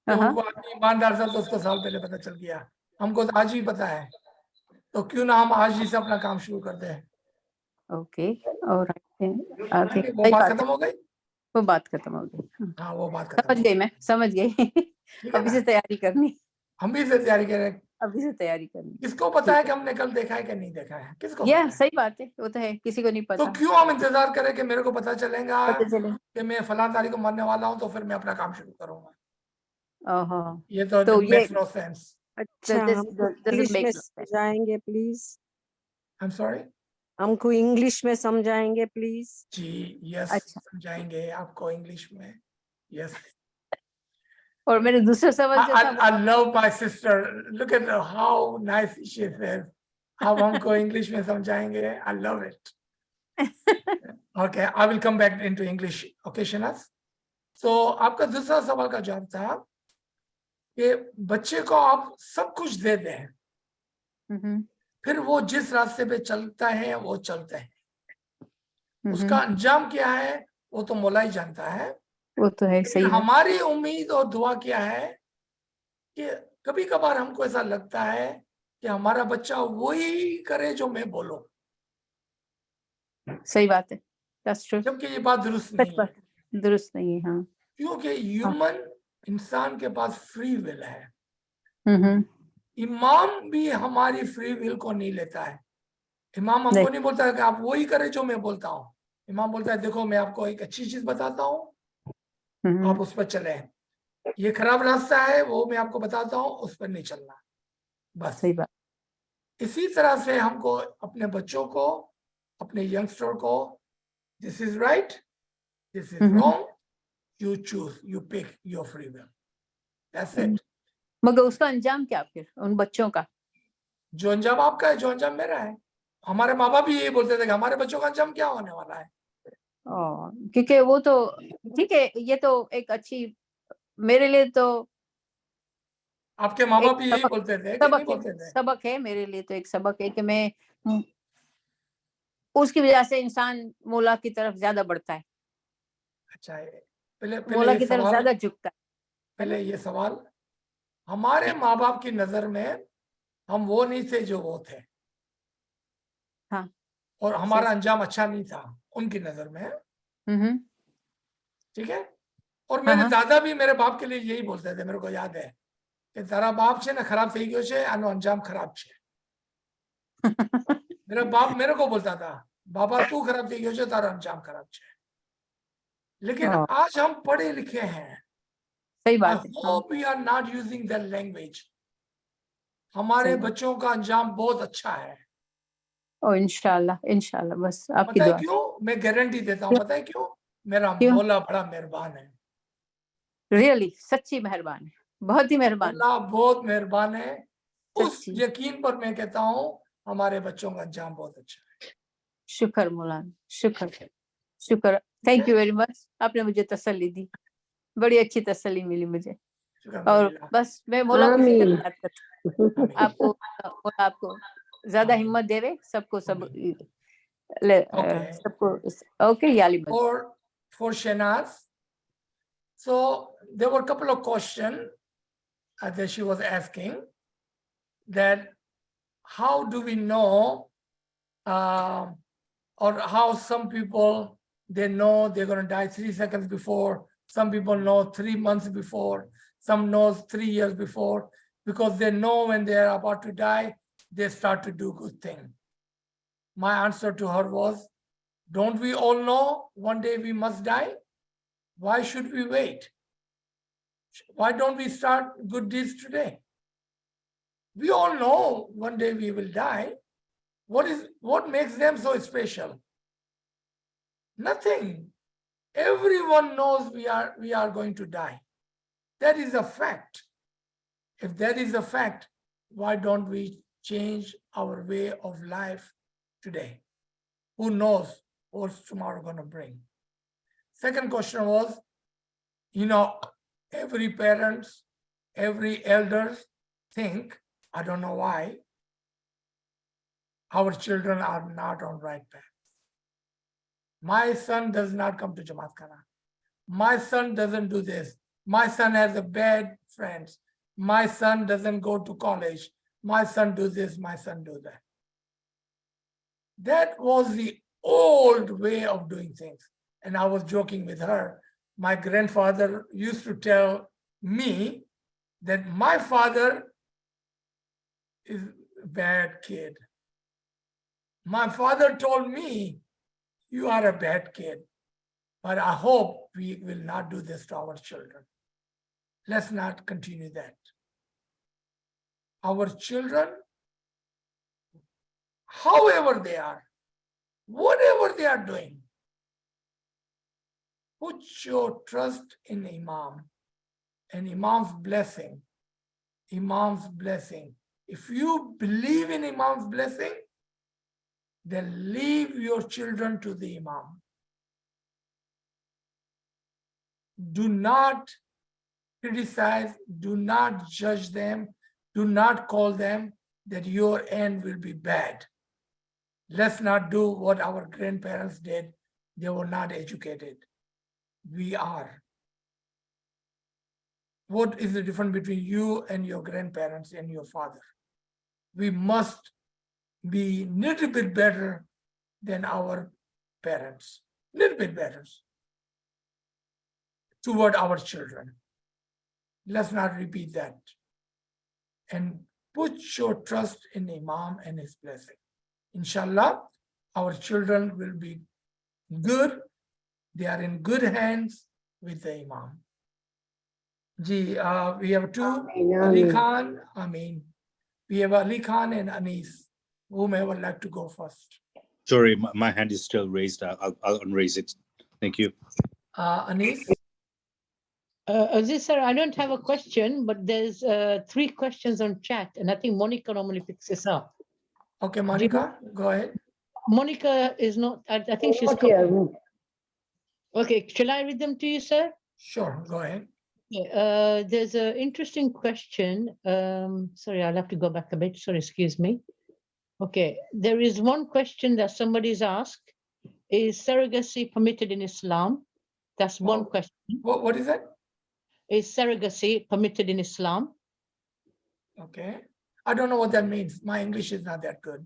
तो वो आदमी ईमानदार था तो उसको साल पहले पता चल गया, हमको तो आज ही पता है, तो क्यों ना हम आज ही से अपना काम शुरू कर दें। ओके और वो बात खत्म हो गई। वो बात खत्म हो गई। हाँ वो बात खत्म समझ गई, मैं समझ गई। अभी से तैयारी करनी, हम भी से तैयारी करें। अभी से तैयारी करनी। किसको पता है कि हमने कल देखा है कि नहीं देखा है? किसको? ये सही बात है, वो तो है, किसी को नहीं पता। तो क्यों हम इंतजार करें कि मेरे को पता चलेगा कि मैं फलां तारीख को मरने वाला हूँ, तो फिर मैं अपना काम शुरू करूंगा। ये तो मेक्स नो सेंस। अच्छा हमको इंग्लिश में समझाएंगे प्लीज? आई एम सॉरी, हमको इंग्लिश में समझाएंगे प्लीज? जी यस, समझाएंगे आपको इंग्लिश में। यस। और मेरे दूसरा सवाल जो था, I love my sister. Look at how nice she says. अब हमको इंग्लिश में समझाएंगे। I love it. Okay, I will come back into English. Okay, Shanaz. So आपका दूसरा सवाल का जवाब था कि बच्चे को आप सब कुछ दे दें, फिर वो जिस रास्ते पे चलता है वो चलता है। उसका अंजाम क्या है वो तो मौला ही जानता है। वो तो है, सही है। हमारी उम्मीद और दुआ क्या है कि कभी कभार हमको ऐसा लगता है कि हमारा बच्चा वही करे जो मैं बोलूं। सही बात है, जबकि ये बात दुरुस्त नहीं है। दुरुस्त नहीं है, हाँ। क्योंकि ह्यूमन इंसान के पास फ्री विल है। इमाम भी हमारी फ्री विल को नहीं लेता है। इमाम हमको नहीं बोलता है कि आप वही करें जो मैं बोलता हूँ। इमाम बोलता है देखो मैं आपको एक अच्छी चीज बताता हूँ, आप उस पर चले। ये खराब रास्ता है वो मैं आपको बताता हूँ, उस पर नहीं चलना। बस सही बात। इसी तरह से हमको अपने बच्चों को, अपने यंगस्टर को, this is right, this is wrong, you choose, you pick your free will, that's it. मगर उसका अंजाम क्या फिर उन बच्चों का? जो अंजाम आपका है, जो अंजाम मेरा है। हमारे माँ बाप भी यही बोलते थे कि हमारे बच्चों का अंजाम क्या होने वाला है। क्योंकि वो तो ठीक है, ये तो एक अच्छी, मेरे लिए तो आपके माँ बाप भी यही बोलते थे कि नहीं बोलते थे? सबक है मेरे लिए, तो एक सबक है कि मैं उसकी वजह से इंसान मौला की तरफ ज्यादा बढ़ता है, अच्छा है। पहले मौला ये की तरफ सवाल, ज्यादा झुकता है। पहले ये सवाल, हमारे माँ बाप की नजर में हम वो नहीं थे जो वो थे, हाँ, और हमारा अंजाम अच्छा नहीं था उनकी नजर में, ठीक है। और मेरे दादा भी मेरे बाप के लिए यही बोलते थे, मेरे को याद है कि तारा बाप छे ना खराब થઈ ગયો છે, આનો અંજામ ખરાબ છે। मेरा बाप मेरे को बोलता था, बाबा तू खराब થઈ ગયો છે, तारा अंजाम खराब છે। लेकिन आज हम पढ़े लिखे हैं, सही I बात है। hope we are not using that language। हमारे बच्चों का अंजाम बहुत अच्छा है। ओ इंशाल्लाह, इंशाल्लाह, बस आपकी पता है दुआ। क्यों? मैं गारंटी देता हूँ, पता है क्यों? मेरा मौला बड़ा मेहरबान है। रियली, सच्ची मेहरबान है, बहुत ही मेहरबान। अल्लाह बहुत मेहरबान है। उस यकीन पर मैं कहता हूँ हमारे बच्चों का अंजाम बहुत अच्छा है। शुक्र मौलाना, शुक्र, शुक्र, थैंक यू वेरी मच, आपने मुझे तसल्ली दी, बड़ी अच्छी तसल्ली मिली मुझे। और बस मैं मौला को इसी तरह याद करती हूँ। आपको मौला आपको ज्यादा हिम्मत देवे, सबको सब सबको। ओके याली For Shehnaz, so there were a couple of questions that she was asking, that how do we know, or how some people, they know they're going to die 3 seconds before, some people know 3 months before, some knows 3 years before, because they know when they are about to die, they start to do good things. My answer to her was, don't we all know one day we must die? Why should we wait? Why don't we start good deeds today? We all know one day we will die. What makes them so special? Nothing. Everyone knows we are going to die. That is a fact. If that is a fact, why don't we change our way of life today? Who knows what's tomorrow going to bring? Second question was, every parents, every elders think, I don't know why, our children are not on right path. My son does not come to Jamaat Khana. My son doesn't do this. My son has a bad friends. My son doesn't go to college. My son do this, my son do that. That was the old way of doing things. And I was joking with her. My grandfather used to tell me that my father is a bad kid. My father told me, you are a bad kid, but I hope we will not do this to our children. Let's not continue that. Our children, however they are, whatever they are doing, put your trust in Imam and Imam's blessing. Imam's blessing. If you believe in Imam's blessing, then leave your children to the Imam. Do not criticize, do not judge them, do not call them that your end will be bad. Let's not do what our grandparents did. They were not educated. We are. What is the difference between you and your grandparents and your father? We must be a little bit better than our parents, little bit better toward our children. Let's not repeat that. And put your trust in Imam and his blessing. Inshallah, our children will be good. They are in good hands with the Imam. We have two, Ali Khan, we have Ali Khan and Anis. Whomever would like to go first. Sorry, my hand is still raised. I'll unraise it. Thank you. Anis? Aziz sir, I don't have a question, but there's 3 questions on chat, and I think Monica normally picks this up. Okay, Monica, go ahead. Monica is not, I think she's... Okay, shall I read them to you, sir? Sure, go ahead. There's an interesting question. Sorry, I'll have to go back a bit. Sorry, excuse me. Okay, there is one question that somebody's asked. Is surrogacy permitted in Islam? That's one question. What is that? Is surrogacy permitted in Islam? Okay. I don't know what that means. My English is not that good.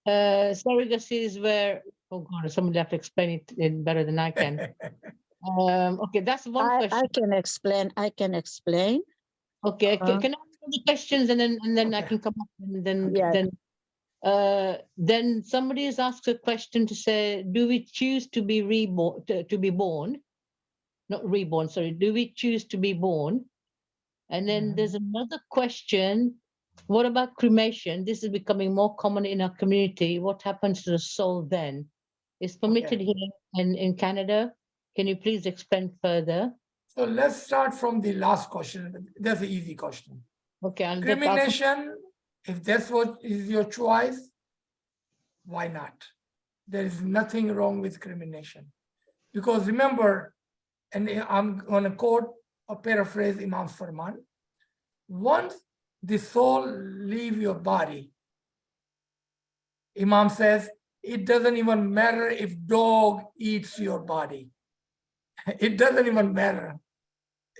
Surrogacy is where, oh God, somebody have to explain it in better than I can. Okay, that's one question. I can explain. I can explain. Okay, can I ask all the questions and then I can come up and then somebody has asked a question to say, do we choose to be reborn, to be born? Not reborn, sorry. Do we choose to be born? And then there's another question. What about cremation? This is becoming more common in our community. What happens to the soul then? It's permitted here and in Canada. Can you please explain further? So let's start from the last question. That's the easy question. Okay. I'll Cremation, if that's what is your choice, why not? There is nothing wrong with cremation. Because remember, and I'm going to quote or paraphrase Imam Farman, once the soul leave your body, Imam says, it doesn't even matter if dog eats your body. It doesn't even matter.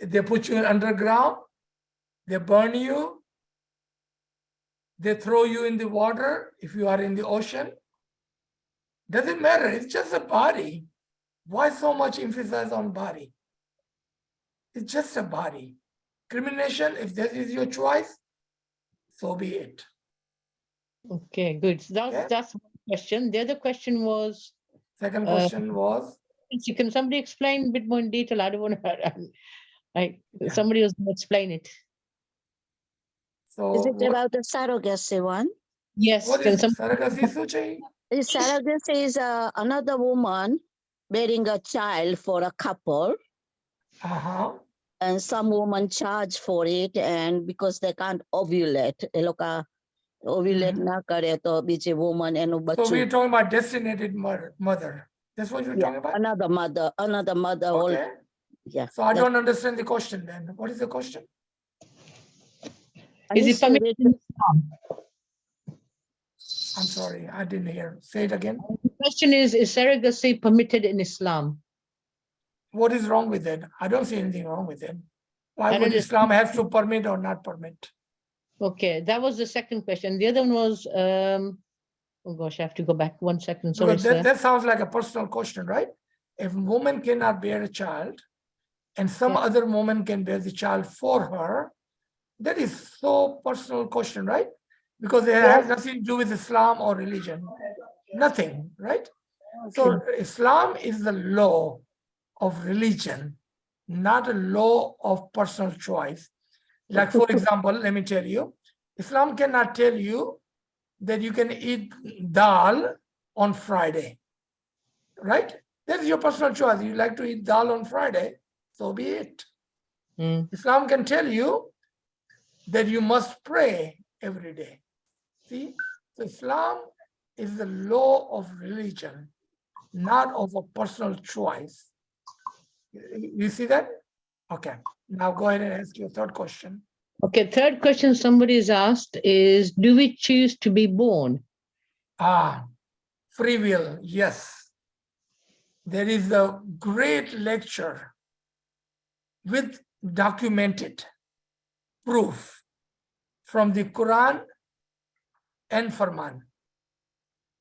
They put you underground, they burn you, they throw you in the water if you are in the ocean. Doesn't matter, it's just a body. Why so much emphasis on body? It's just a body. Cremation, if that is your choice, so be it. Okay, good. So that's one question. The other question was. Second question was. Can somebody explain a bit more in detail? I don't want to. Somebody was going to explain it. So is it about the surrogacy one? Yes. What is surrogacy, Suchi? Surrogacy is another woman bearing a child for a couple. And some women charge for it, and because they can't ovulate, ovulate na kare to biji woman and So we're talking about designated mother. That's what you're talking about? Another mother. Okay. Yeah. So I don't understand the question then. What is the question? Is it permitted in Islam? I'm sorry, I didn't hear. Say it again. The question is surrogacy permitted in Islam? What is wrong with it? I don't see anything wrong with it. Why would Islam have to permit or not permit? Okay, that was the second question. The other one was, oh gosh, I have to go back 1 second. Sorry, that sounds like a personal question, right? If a woman cannot bear a child and some other woman can bear the child for her, that is so personal question, right? Because it has nothing to do with Islam or religion. Nothing, right? So Islam is the law of religion, not a law of personal choice. Like, for example, let me tell you, Islam cannot tell you that you can eat dal on Friday, right? That's your personal choice. You like to eat dal on Friday, so be it. Islam can tell you that you must pray every day. See, so Islam is the law of religion, not of a personal choice. You see that? Okay, now go ahead and ask your third question. Okay, third question somebody has asked is, do we choose to be born? Free will, yes. There is a great lecture with documented proof from the Quran and Farman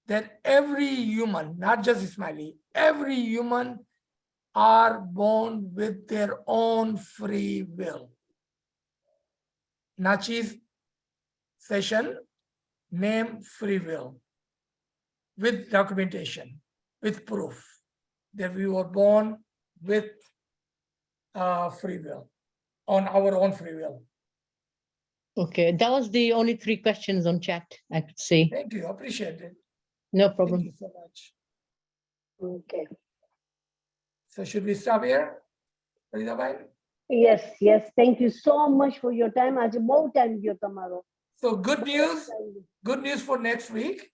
that every human, not just Ismaili, every human are born with their own free will. Nachi's session, name free will, with documentation, with proof that we were born with free will, on our own free will. Okay, that was the only 3 questions on chat I could see. Thank you, appreciate it. No problem. Thank you so much. Okay. So should we stop here? Yes, yes. Thank you so much for your time. Aaj bahut time diyo tamaro. So good news for next week.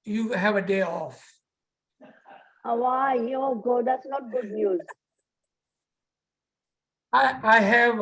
You have a day off. Why? Oh God, that's not good news. I have